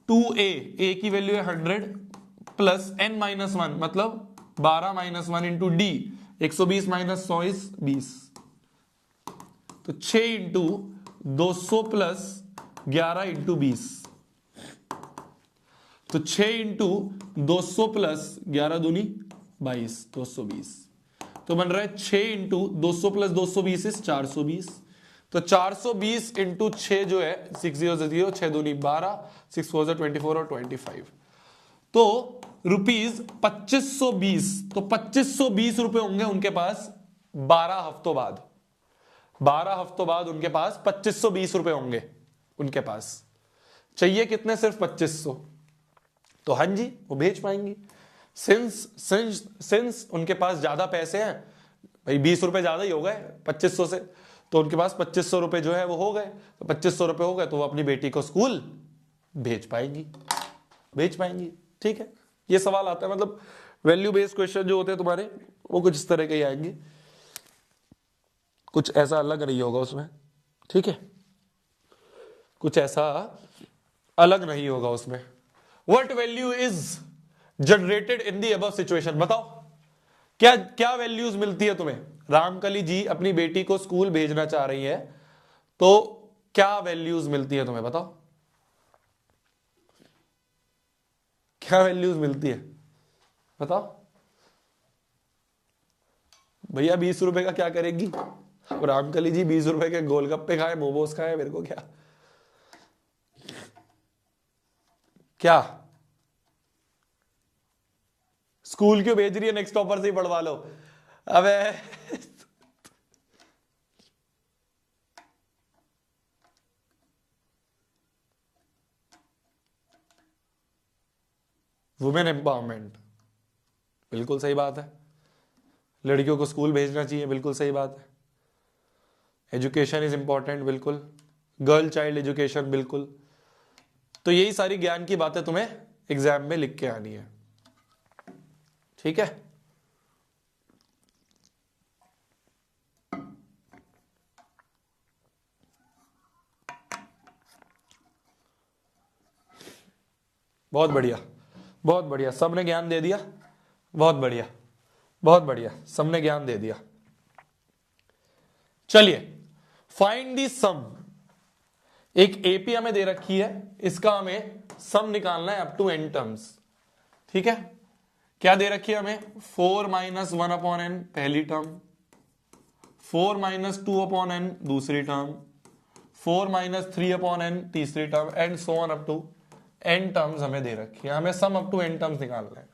2a, a की वैल्यू है 100 प्लस n-1 मतलब 12 minus 1 into D, 120 minus 100 is 20, तो 6 इंटू 200 प्लस 11 इंटू 20, तो 6 इंटू 200 प्लस 11 दूनी 22, 220, तो बन रहा है 6 इंटू 200 प्लस 220 इज 420, तो 420 इंटू 6 जो है 600, 6 दूनी 12, 6 4 24 और 25, तो रुपीज 2520, तो 2520 रुपए होंगे उनके पास 12 हफ्तों बाद। 12 हफ्तों बाद उनके पास 2520 रुपए होंगे उनके पास। चाहिए कितने? सिर्फ 2500। तो हाँ जी, वो भेज पाएंगी। सिंस उनके पास ज्यादा पैसे हैं, भाई 20 रुपए ज्यादा ही हो गए 2500 से, तो उनके पास 2500 रुपए जो है वो हो गए, तो 2500 रुपए हो गए तो वो अपनी बेटी को स्कूल भेज पाएंगी, भेज पाएंगी। ठीक है, ये सवाल आता है, मतलब वैल्यू बेस्ड क्वेश्चन जो होते हैं तुम्हारे वो कुछ इस तरह के ही आएंगे, कुछ ऐसा अलग नहीं होगा उसमें। ठीक है, कुछ ऐसा अलग नहीं होगा उसमें। What value is generated in the above situation, बताओ क्या क्या वैल्यूज मिलती है तुम्हें। रामकली जी अपनी बेटी को स्कूल भेजना चाह रही है, तो क्या वैल्यूज मिलती है तुम्हें, बताओ क्या वैल्यूज मिलती है, बताओ भैया। 20 रुपए का क्या करेगी रामकली जी? 20 रुपए के गोलगप्पे खाए, मोमोज खाए, मेरे को क्या क्या स्कूल क्यों भेज रही है? नेक्स्ट टॉपर से ही पढ़वा लो। अबे वुमेन एम्पावरमेंट, बिल्कुल सही बात है। लड़कियों को स्कूल भेजना चाहिए, बिल्कुल सही बात है। एजुकेशन इज इंपॉर्टेंट, बिल्कुल। गर्ल चाइल्ड एजुकेशन, बिल्कुल। तो यही सारी ज्ञान की बातें तुम्हें एग्जाम में लिख के आनी है। ठीक है, बहुत बढ़िया, बहुत बढ़िया, सबने ज्ञान दे दिया, बहुत बढ़िया, बहुत बढ़िया, सबने ज्ञान दे दिया। चलिए, फाइंड दी सम। एक एपी हमें दे रखी है, इसका हमें सम निकालना है अप टू n टर्म्स। ठीक है, क्या दे रखी है हमें? 4 माइनस 1 अपॉन n पहली टर्म, 4 माइनस 2 अपॉन n दूसरी टर्म, 4 माइनस 3 अपॉन n तीसरी term, and so on up to n terms हमें दे रखी है। हमें sum up to n terms निकालना है।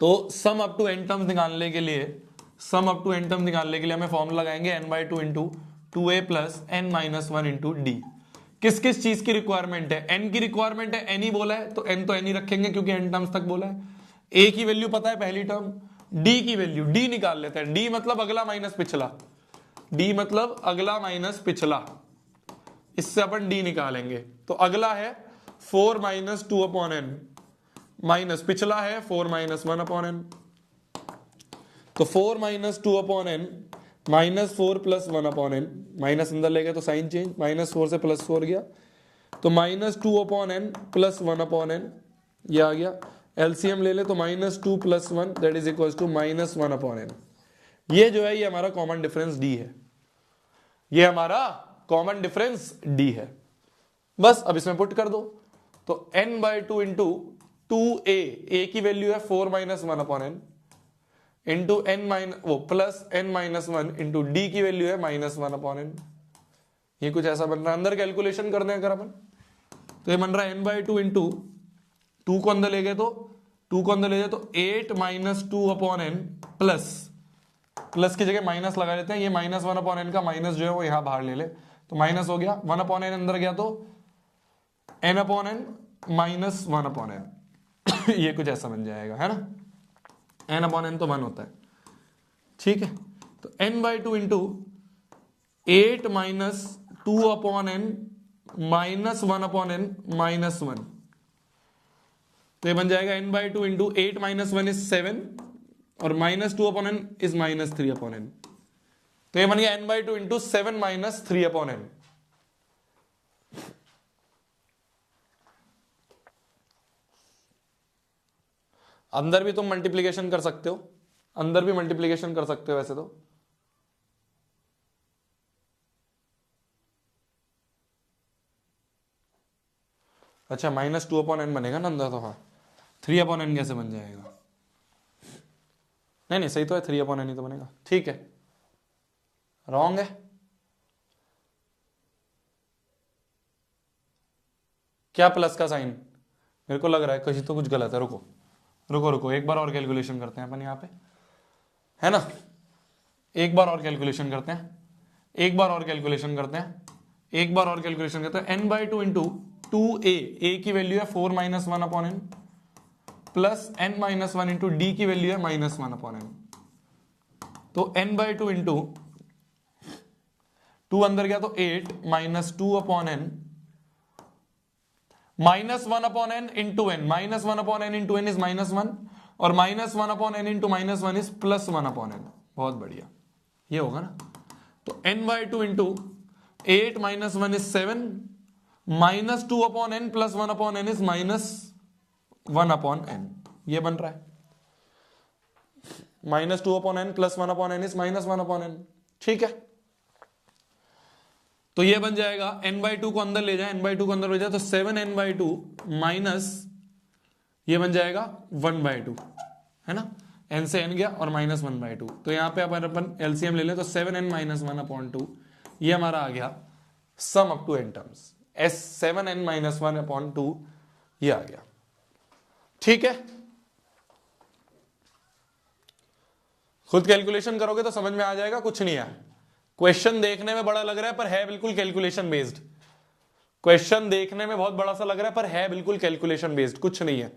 तो sum up to n terms निकालने के लिए, sum up to n terms निकालने के लिए हमें फॉर्मूला लगाएंगे n/2 into 2a plus n-1 into D. किस किस चीज की रिक्वायरमेंट है? n की रिक्वायरमेंट है, n ही बोला है तो n तो n ही रखेंगे क्योंकि n टर्म्स तक बोला है। a की वैल्यू पता है पहली टर्म, d की वैल्यू, d निकाल लेते हैं। d मतलब अगला माइनस पिछला, d मतलब अगला माइनस पिछला, इससे अपन d निकालेंगे। तो अगला है 4 माइनस 2 अपॉन n, माइनस पिछला है 4 माइनस 1 अपॉन n, तो 4 minus 2 upon n minus 4 plus 1 upon n, minus अंदर ले गए तो साइन चेंज, माइनस 4 से प्लस 4 गया, तो minus 2 upon n plus 1 upon n, ये आ गया। एलसीएम ले ले तो minus 2 plus 1 that is equal to minus 1 upon n। ये जो है ये हमारा कॉमन डिफरेंस d है, ये हमारा कॉमन डिफरेंस d है। बस अब इसमें पुट कर दो, तो n/2 इंटू 2a, a की वैल्यू है 4 minus 1 upon n into n minus वो प्लस n-1 इंटू डी की वैल्यू है -1 अपॉन n। ये कुछ ऐसा बन रहा है। अंदर कैलकुलेशन कर दें अगर अपन, तो ये बन रहा है n/2 इंटू 2 को अंदर ले गए तो 2 को अंदर ले जाए तो 8 माइनस 2 अपॉन n प्लस की जगह माइनस लगा लेते हैं। ये -1 अपॉन n का माइनस जो है वो यहां बाहर ले ले, तो माइनस हो गया। 1 अपॉन n अंदर गया तो n upon n minus 1 upon n ये कुछ ऐसा बन जाएगा, है ना। n अपॉन n तो 1 होता है, ठीक है। तो n/2 into 8 minus 2 upon n minus 1 upon n minus 1, तो ये बन जाएगा n by two into 8 minus 1 is 7 और minus 2 upon n is minus 3 upon n। तो ये बन गया n by two into 7 minus 3 upon n। अंदर भी तुम मल्टीप्लीकेशन कर सकते हो, अंदर भी मल्टीप्लीकेशन कर सकते हो वैसे तो। अच्छा माइनस 2 अपॉन n बनेगा ना अंदर, तो हाँ 3 अपॉन n कैसे बन जाएगा? नहीं नहीं सही तो है, 3 अपॉन n ही तो बनेगा, ठीक है। रॉन्ग है क्या? प्लस का साइन मेरे को लग रहा है कहीं तो कुछ गलत है। रुको रुको रुको, एक बार और कैलकुलेशन करते हैं अपन यहाँ पे, है ना। एक बार और कैलकुलेशन करते हैं, एक बार और कैलकुलेशन करते हैं, एक बार और कैलकुलेशन करते हैं। n by two into 2a, a की वैल्यू है 4 minus 1 upon n plus n minus 1 into D की वैल्यू है माइनस 1 अपॉन n। तो n बाई टू इंटू 2 अंदर गया तो 8 minus 2 upon n minus 1 upon n into n, minus 1 upon n into n is minus 1 और minus 1 upon n into minus 1 is plus 1 upon n। बहुत बढ़िया, ये होगा ना। तो n by two into 8 minus 1 is 7 minus 2 upon n plus 1 upon n is minus 1 upon n। ये बन रहा है minus 2 upon n plus 1 upon n is minus 1 upon n, ठीक है। तो ये बन जाएगा n बाई टू को अंदर ले जाए, n बाई टू को अंदर ले जाए तो 7n बाई टू माइनस ये बन जाएगा 1 बाई टू, है ना। n से n गया और माइनस 1 बाई टू। तो यहां पे अपन एलसीएम ले लें तो 7n माइनस 1 अपॉन 2 ये हमारा आ गया sum up to n terms, s 7n minus 1 upon 2 ये आ गया, ठीक है। खुद कैलकुलेशन करोगे तो समझ में आ जाएगा, कुछ नहीं है। क्वेश्चन देखने में बड़ा लग रहा है पर है बिल्कुल कैलकुलेशन बेस्ड। क्वेश्चन देखने में बहुत बड़ा सा लग रहा है पर है बिल्कुल कैलकुलेशन बेस्ड, कुछ नहीं है।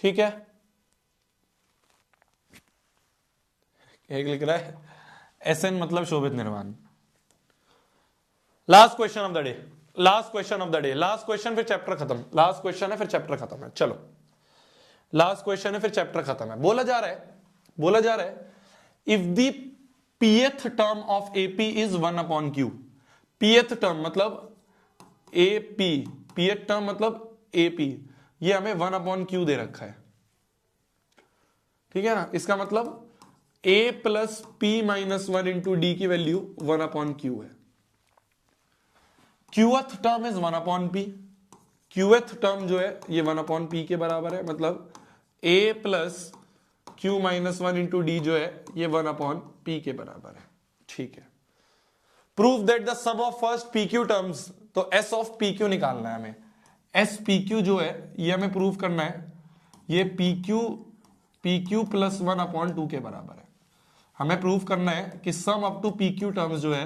ठीक है, एक लिख रहा है एसएन मतलब शोभित निर्माण। Last question of the day, last question of the day, last question फिर चैप्टर खत्म। लास्ट क्वेश्चन है फिर चैप्टर खत्म है। चलो लास्ट क्वेश्चन है फिर चैप्टर खत्म है। बोला जा रहा है if the pth term of AP is 1 upon Q। pth term मतलब AP, pth टर्म मतलब AP, ये हमें 1 अपॉन Q दे रखा है, ठीक है ना। इसका मतलब a plus P minus 1 into D की वैल्यू 1 अपॉन Q है। Qth term is 1 upon P, Qth term जो है ये 1 अपॉन P के बराबर है, मतलब a plus Q minus 1 into D जो है ये 1 अपॉन P के बराबर है, ठीक है। Prove that the sum of first PQ terms, तो S ऑफ PQ निकालना है हमें। S PQ जो है ये हमें प्रूव करना है, ये PQ प्लस 1 अपॉन 2 के बराबर है। हमें प्रूव करना है कि sum up to PQ terms जो है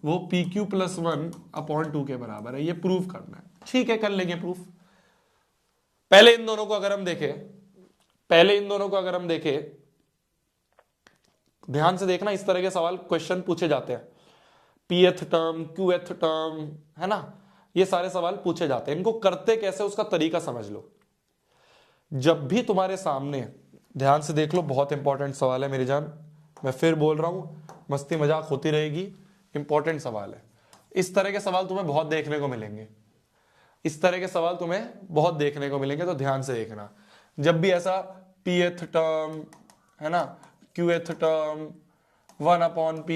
वो PQ प्लस 1 अपॉन 2 के बराबर है, ये प्रूव करना है, ठीक है। कर लेंगे प्रूफ। पहले इन दोनों को अगर हम देखें, ध्यान से देखना, इस तरह के सवाल क्वेश्चन पूछे जाते हैं। pth टर्म, qth टर्म, है ना, ये सारे सवाल पूछे जाते हैं। इनको करते कैसे उसका तरीका समझ लो। जब भी तुम्हारे सामने, ध्यान से देख लो, बहुत इंपॉर्टेंट सवाल है मेरी जान, मैं फिर बोल रहा हूं, मस्ती मजाक होती रहेगी, इंपॉर्टेंट सवाल है। इस तरह के सवाल तुम्हें बहुत देखने को मिलेंगे, तो ध्यान से देखना। जब भी ऐसा pth टर्म, है ना, qth term, 1 upon P,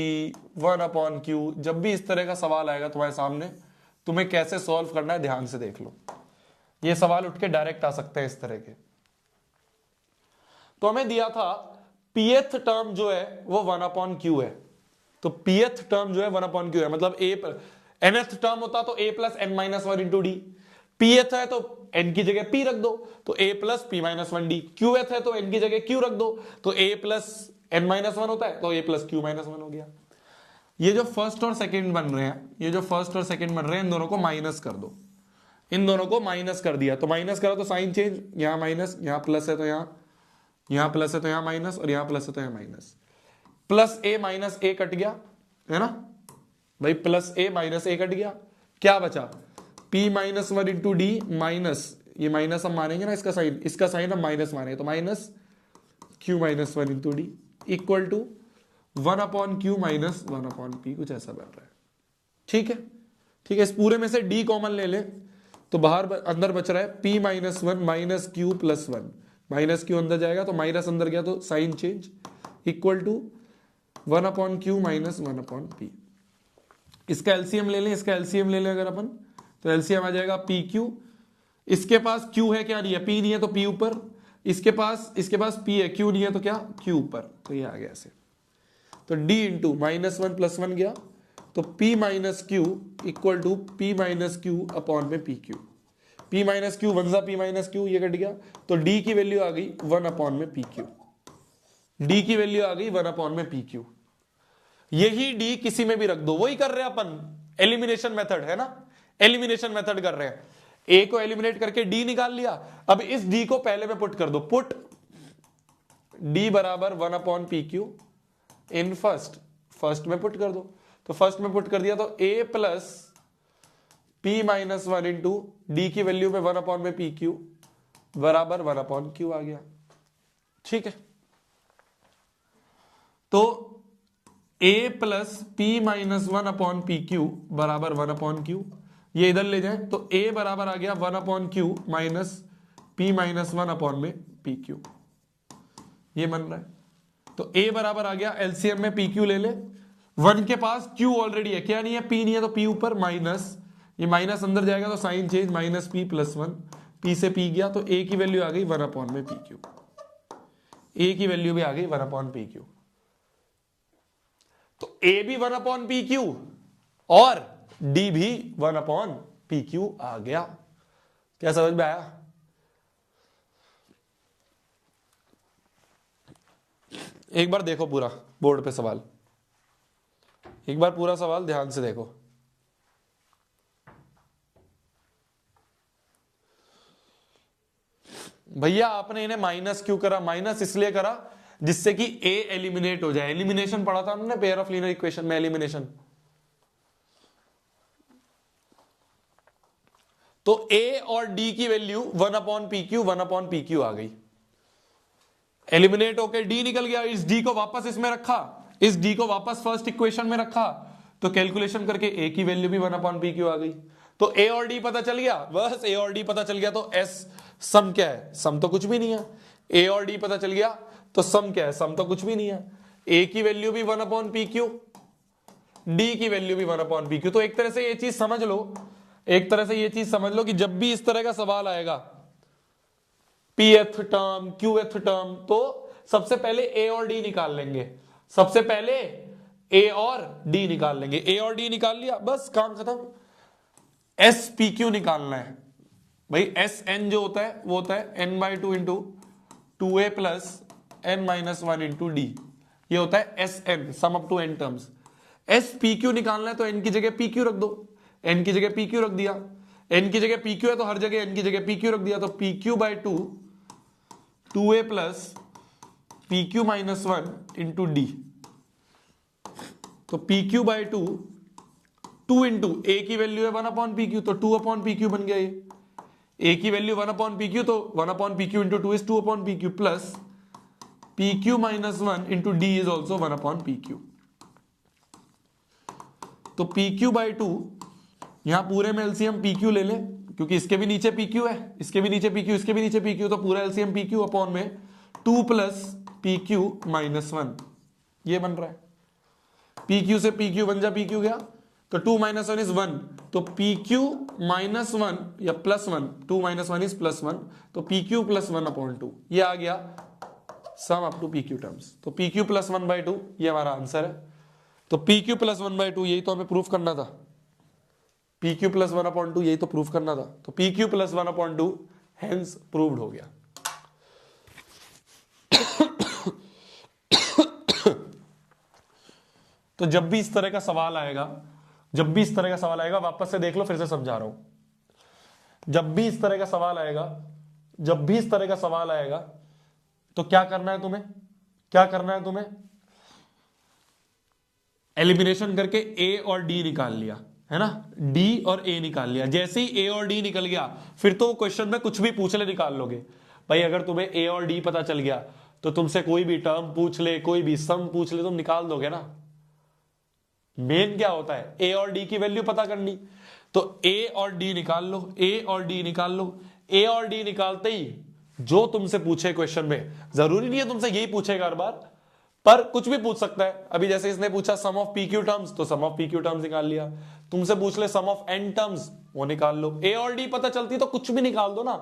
1 upon Q, जब भी इस तरह का सवाल आएगा तुम्हारे सामने, तुम्हें कैसे सॉल्व करना है ध्यान से देख लो। ये सवाल उठ के डायरेक्ट आ सकते हैं इस तरह के। तो हमें दिया था pth टर्म जो है वो 1 अपॉन Q है, तो pth टर्म जो है 1 अपॉन Q है, मतलब a पर nth टर्म होता तो a plus n minus 1 into D. pth है तो n की जगह p रख दो तो a plus p minus 1 D. qth है तो n की जगह q रख दो तो a प्लस n माइनस 1 होता है तो a प्लस q माइनस 1 हो गया। ये जो फर्स्ट और सेकंड बन रहे हैं, ये जो फर्स्ट और सेकंड बन रहे हैं, इन दोनों को माइनस कर दो। इन दोनों को माइनस कर दिया तो माइनस करा तो साइन चेंज, यहां माइनस, यहां प्लस है तो यहां प्लस है तो यहां माइनस, और यहां प्लस है तो यहां minus. Plus A minus A cut गया है ना भाई, plus A minus A cut गया, क्या बचा p minus 1 into D minus, ये माइनस हम मानेंगे ना इसका साइन हम माइनस मानेंगे, तो minus q minus 1 into D equal to 1 upon Q minus 1 upon P, कुछ ऐसा बन रहा है। ठीक है, ठीक है, इस पूरे में से d कॉमन ले ले तो बाहर अंदर बच रहा है p minus 1 minus Q plus 1, minus Q अंदर जाएगा तो माइनस अंदर गया तो sign change, equal to 1 upon Q minus 1 upon P. इसका एलसीएम ले लें, इसका एलसीएम ले लें अगर अपन, तो एलसीएम आ जाएगा पी क्यू। इसके पास क्यू है, क्या नहीं है, पी नहीं है तो पी ऊपर, इसके पास पी है, क्यू नहीं है तो क्या, क्यू ऊपर, तो ये आ गया ऐसे। तो d इंटू माइनस 1 प्लस 1 गया तो p minus Q equal to p minus Q upon में P Q. p minus Q one सा p माइनस क्यू, ये कट गया तो d की वैल्यू आ गई 1 अपॉन में पी क्यू। d की वैल्यू आ गई 1 अपॉन में पी क्यू। यही d किसी में भी रख दो, वही कर रहे हैं अपन, एलिमिनेशन मेथड है ना, एलिमिनेशन मेथड कर रहे हैं। a को एलिमिनेट करके d निकाल लिया, अब इस d को पहले में पुट कर दो, पुट d बराबर 1 upon P Q in first में पुट कर दो, तो फर्स्ट में पुट कर दिया तो a plus p minus 1 into D की वैल्यू में 1 अपॉन में पी क्यू बराबर 1 अपॉन क्यू आ गया। ठीक है, तो a plus p minus 1 upon P Q बराबर 1 अपॉन क्यू, ये इधर ले जाए तो a बराबर आ गया 1 upon Q minus p minus 1 upon में पी क्यू, ये बन रहा है। तो a बराबर आ गया, एलसीएम में pq ले ले, 1 के पास q ऑलरेडी है, क्या नहीं है, p नहीं है तो p ऊपर माइनस, ये माइनस अंदर जाएगा तो sign change, minus p plus 1, p से p गया तो a की वैल्यू आ गई 1 अपॉन में pq, a की वैल्यू भी आ गई 1 अपॉन pq। तो a भी 1 अपॉन pq और d भी 1 अपॉन pq आ गया। क्या समझ में आया? एक बार देखो पूरा बोर्ड पे सवाल, एक बार पूरा सवाल ध्यान से देखो। भैया आपने इन्हें माइनस क्यों करा? माइनस इसलिए करा जिससे कि a एलिमिनेट हो जाए। एलिमिनेशन पढ़ा था हमने पेयर ऑफ लीनियर इक्वेशन में, एलिमिनेशन। तो a और d की value 1 upon P Q 1 upon P Q आ गई, एलिमिनेट होकर d निकल गया, इस d को वापस इसमें रखा, इस d को वापस फर्स्ट इक्वेशन में रखा, तो कैलकुलेशन करके a की वैल्यू भी 1 अपॉन पी क्यू आ गई। तो a और d पता चल गया, बस a और d पता चल गया तो s सम क्या है? सम तो कुछ भी नहीं है। a और d पता चल गया तो सम क्या है? सम तो कुछ भी नहीं है। a की वैल्यू भी 1 अपॉन पी क्यू, d की वैल्यू भी 1 अपॉन पी क्यू। तो एक तरह से ये चीज समझ लो, एक तरह से ये चीज समझ लो कि जब भी इस तरह का सवाल आएगा pth टर्म qth टर्म, तो सबसे पहले a और d निकाल लेंगे, सबसे पहले a और d निकाल लेंगे। a और d निकाल लिया, बस काम खत्म। s p q निकालना है भाई, एस एन जो होता है वो होता है n by 2 into 2a plus n minus 1 into D, ये होता है S N, sum up to n terms. S P Q निकालना है तो n की जगह पी क्यू रख दो, n की जगह पी क्यू रख दिया, n की जगह पी क्यू है तो हर जगह n की जगह पी क्यू रख दिया, तो P Q by 2 a plus P Q minus 1 into D, तो P Q by 2 into a की वैल्यू है 1 अपॉन पी क्यू, तो 2 अपॉन पी क्यू बन गया। ये a की वैल्यू 1 अपॉन पी क्यू, तो 1 upon P Q into 2 is 2 upon P Q plus P Q minus 1 into D is also 1 upon P Q. तो P Q by 2, यहां पूरे में एलसीएम पी क्यू ले ले, क्योंकि इसके भी नीचे पी क्यू है, इसके भी नीचे पी क्यू, इसके भी नीचे पी क्यू, तो पूरा एलसीएम पी क्यू अपॉन में 2 प्लस पी क्यू माइनस 1, ये बन रहा है। पी क्यू से पी क्यू बन जा, पी क्यू गया तो 2 माइनस 1 इज 1, तो पी क्यू माइनस 1 या प्लस 1, 2 माइनस 1 इज प्लस 1, तो पी क्यू प्लस 1 अपॉन 2, ये आ गया sum up to P Q terms. तो पी क्यू प्लस 1 बाई 2 ये हमारा आंसर है। तो पी क्यू प्लस 1 बाई 2 यही तो हमें प्रूफ करना था, पी क्यू प्लस 1 अपॉन 2 यही तो प्रूफ करना था, तो P Q plus 1 upon 2 hence proved हो गया। तो जब भी इस तरह का सवाल आएगा, वापस से देख लो, फिर से समझा रहा हूं। जब भी इस तरह का सवाल आएगा तो क्या करना है तुम्हें? एलिमिनेशन करके ए और डी निकाल लिया, है ना, डी और ए निकाल लिया। जैसे ही ए और डी निकल गया, फिर तो क्वेश्चन में कुछ भी पूछ ले निकाल लोगे भाई। अगर तुम्हें ए और डी पता चल गया तो तुमसे कोई भी टर्म पूछ ले, कोई भी सम पूछ ले, तुम निकाल दोगे ना। मेन क्या होता है, ए और डी की वैल्यू पता करनी। तो ए और डी निकाल लो, ए और डी निकालते ही जो तुमसे पूछे क्वेश्चन में, जरूरी नहीं है तुमसे यही पूछेगा हर बार, पर कुछ भी पूछ सकता है। अभी जैसे इसने पूछा सम ऑफ पी क्यू टर्म्स, तो sum of P Q terms निकाल लिया। तुमसे पूछ ले सम ऑफ एन टर्म्स, वो निकाल लो। ए और डी पता चलती तो कुछ भी निकाल दो ना।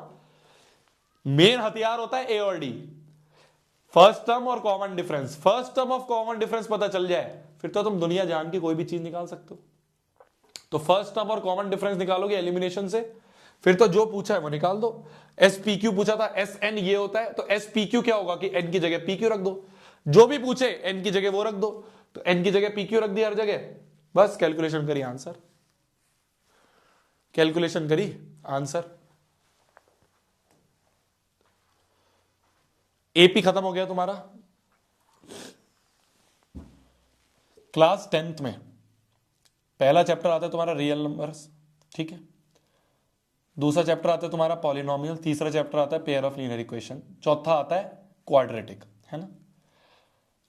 मेन हथियार होता है ए और डी। फर्स्ट टर्म और common difference, first term of common difference पता चल जाए, फिर तो तुम दुनिया जान की कोई भी चीज निकाल सकते हो। तो फर्स्ट टर्म और कॉमन डिफरेंस निकालोगे एलिमिनेशन से, फिर तो जो पूछा है वो निकाल दो। एस पी क्यू पूछा था, एस एन ये होता है, तो एस पी क्यू क्या होगा कि एन की जगह पी क्यू रख दो। जो भी पूछे एन की जगह वो रख दो, तो एन की जगह पी क्यू रख दिया हर जगह, बस कैलकुलेशन करी आंसर, एपी खत्म हो गया तुम्हारा। क्लास 10th में पहला चैप्टर आता है तुम्हारा रियल नंबर्स, ठीक है। दूसरा चैप्टर आता है तुम्हारा पॉलिनोमियल, तीसरा चैप्टर आता है पेयर ऑफ लीनियर इक्वेशन, चौथा आता है क्वाड्रेटिक, है ना।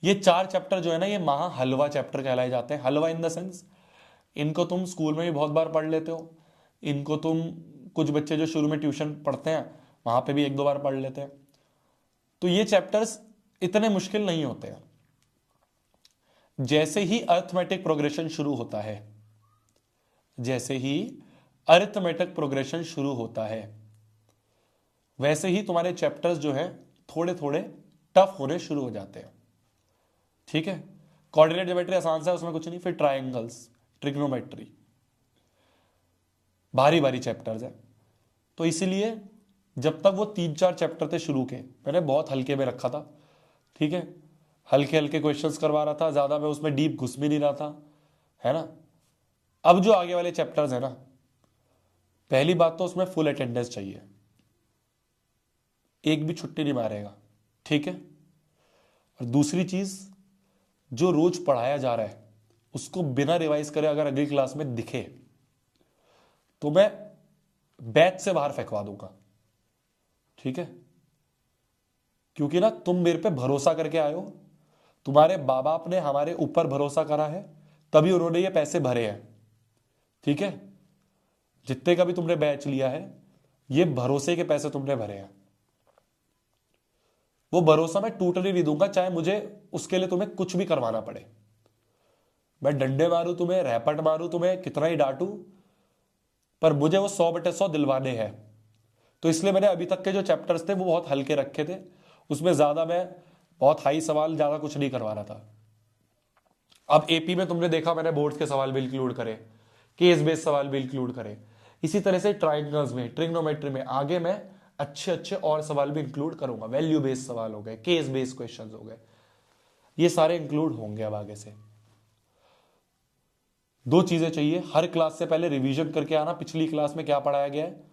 ये 4 चैप्टर जो है ना, ये महा हलवा चैप्टर कहलाए जाते हैं। हलवा इन द सेंस, इनको तुम स्कूल में भी बहुत बार पढ़ लेते हो, इनको तुम, कुछ बच्चे जो शुरू में ट्यूशन पढ़ते हैं वहां पे भी 1-2 बार पढ़ लेते हैं। तो ये चैप्टर्स इतने मुश्किल नहीं होते हैं। जैसे ही अरिथमेटिक प्रोग्रेशन शुरू होता है, वैसे ही तुम्हारे चैप्टर्स जो है थोड़े थोड़े टफ होने शुरू हो जाते हैं, ठीक है। कोऑर्डिनेट ज्योमेट्री आसान सा है, उसमें कुछ नहीं। फिर ट्रायंगल्स, ट्रिग्नोमेट्री, भारी भारी चैप्टर्स है। तो इसीलिए जब तक वो 3-4 चैप्टर थे शुरू के, मैंने बहुत हल्के में रखा था, ठीक है। हल्के हल्के क्वेश्चंस करवा रहा था, ज्यादा मैं उसमें डीप घुस भी नहीं रहा था, है ना। अब जो आगे वाले चैप्टर्स है ना, पहली बात तो उसमें फुल अटेंडेंस चाहिए, एक भी छुट्टी नहीं मारेगा, ठीक है। और दूसरी चीज, जो रोज पढ़ाया जा रहा है उसको बिना रिवाइज करे अगर अगली क्लास में दिखे तो मैं बैच से बाहर फेंकवा दूंगा, ठीक है। क्योंकि ना तुम मेरे पे भरोसा करके आए हो, तुम्हारे माँ बाप ने हमारे ऊपर भरोसा करा है, तभी उन्होंने ये पैसे भरे हैं, ठीक है। जितने का भी तुमने बैच लिया है, ये भरोसे के पैसे तुमने भरे हैं। वो भरोसा मैं टूटने नहीं दूंगा, चाहे मुझे उसके लिए तुम्हें कुछ भी करवाना पड़े। मैं डंडे मारूं तुम्हें, रैपट मारूं तुम्हें, कितना ही डांटू, पर मुझे वो 100/100 दिलवाने हैं। तो इसलिए मैंने अभी तक के जो चैप्टर्स थे वो बहुत हल्के रखे थे, उसमें ज्यादा मैं बहुत हाई सवाल ज्यादा कुछ नहीं करवा रहा था। अब एपी में तुमने देखा मैंने बोर्ड्स के सवाल भी इंक्लूड करे, केस बेस्ड सवाल भी इंक्लूड करे। इसी तरह से ट्रायंगल्स में, ट्रिग्नोमेट्री में आगे मैं अच्छे अच्छे और सवाल भी इंक्लूड करूंगा। वैल्यू बेस्ड सवाल हो गए, केस बेस्ड क्वेश्चंस हो गए, ये सारे इंक्लूड होंगे अब आगे से। 2 चीजें चाहिए, हर क्लास से पहले रिवीजन करके आना पिछली क्लास में क्या पढ़ाया गया है,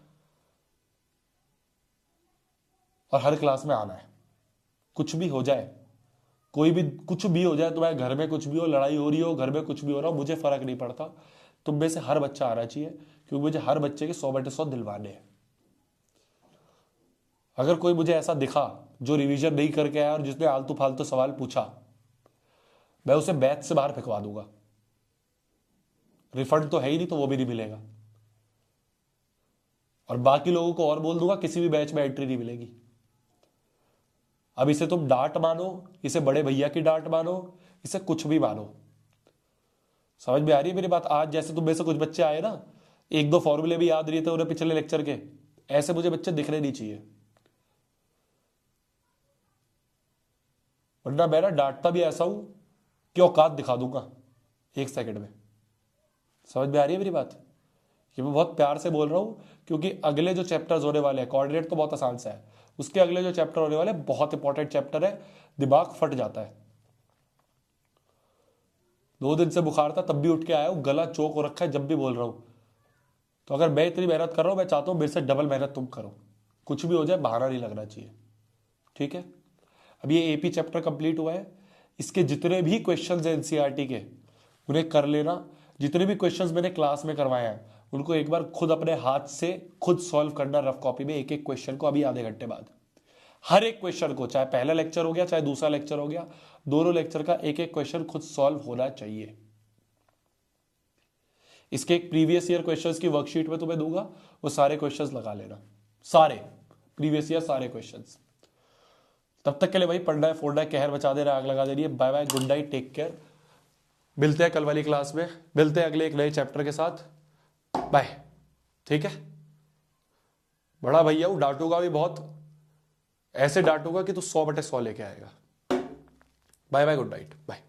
और हर क्लास में आना है। कुछ भी हो जाए, कोई भी कुछ भी हो जाए, तुम्हारे घर में कुछ भी हो, लड़ाई हो रही हो, घर में कुछ भी हो रहा हो, मुझे फर्क नहीं पड़ता, तुम में से हर बच्चा आना चाहिए, क्योंकि मुझे हर बच्चे के 100/100 दिलवाने हैं। अगर कोई मुझे ऐसा दिखा जो रिवीजन नहीं करके आया और जिसने आलतू फालतू सवाल पूछा, मैं उसे बैच से बाहर फेंकवा दूंगा। रिफंड तो है ही नहीं, तो वो भी नहीं मिलेगा, और बाकी लोगों को और बोल दूंगा किसी भी बैच में एंट्री नहीं मिलेगी। अब इसे तुम डांट मानो, इसे बड़े भैया की डांट मानो, इसे कुछ भी मानो। समझ में आ रही है मेरी बात। आज जैसे तुम में से कुछ बच्चे आए ना, 1-2 फॉर्मूले भी याद रहे थे उन्हें पिछले लेक्चर के, ऐसे मुझे बच्चे दिखने नहीं चाहिए, वरना मैं ना डांटता भी ऐसा हूं कि औकात दिखा दूंगा 1 सेकंड में। समझ में आ रही है मेरी बात। ये मैं बहुत प्यार से बोल रहा हूं, क्योंकि अगले जो चैप्टर्स होने वाले हैं, कोऑर्डिनेट तो बहुत आसान सा है, उसके अगले जो चैप्टर होने वाले बहुत इंपॉर्टेंट चैप्टर है, दिमाग फट जाता है। 2 दिन से बुखार था तब भी उठ के आया हूं, गला चोक हो रखा है जब भी बोल रहा हूं। तो अगर मैं इतनी मेहनत कर रहा हूं, मैं चाहता हूं मेरे से डबल मेहनत तुम करो। कुछ भी हो जाए बहाना नहीं लगना चाहिए, ठीक है। अब ये एपी चैप्टर कंप्लीट हुआ है, इसके जितने भी क्वेश्चंस हैं एनसीईआरटी के उन्हें कर लेना। जितने भी क्वेश्चंस मैंने क्लास में करवाए हैं उनको एक बार खुद अपने हाथ से खुद सॉल्व करना रफ कॉपी में, एक एक क्वेश्चन को अभी आधे घंटे बाद। हर एक क्वेश्चन को, चाहे पहला लेक्चर हो गया चाहे दूसरा लेक्चर हो गया, दोनों लेक्चर का एक एक क्वेश्चन खुद सॉल्व होना चाहिए। इसके एक प्रीवियस ईयर क्वेश्चंस की वर्कशीट में तुम्हें दूंगा, वो सारे क्वेश्चंस लगा लेना, सारे प्रीवियस ईयर सारे क्वेश्चंस। तब तक के लिए भाई पढ़ना है, फोड़ना है, कहर मचा दे रहा है, आग लगा दे रही है। Bye bye, good night, take care. मिलते हैं कल वाली क्लास में, मिलते हैं अगले एक नए चैप्टर के साथ। बाय, ठीक है। बड़ा भैया हूं, डांटूंगा भी बहुत, ऐसे डांटूंगा कि तू 100/100 लेके आएगा। Bye bye, good night, bye.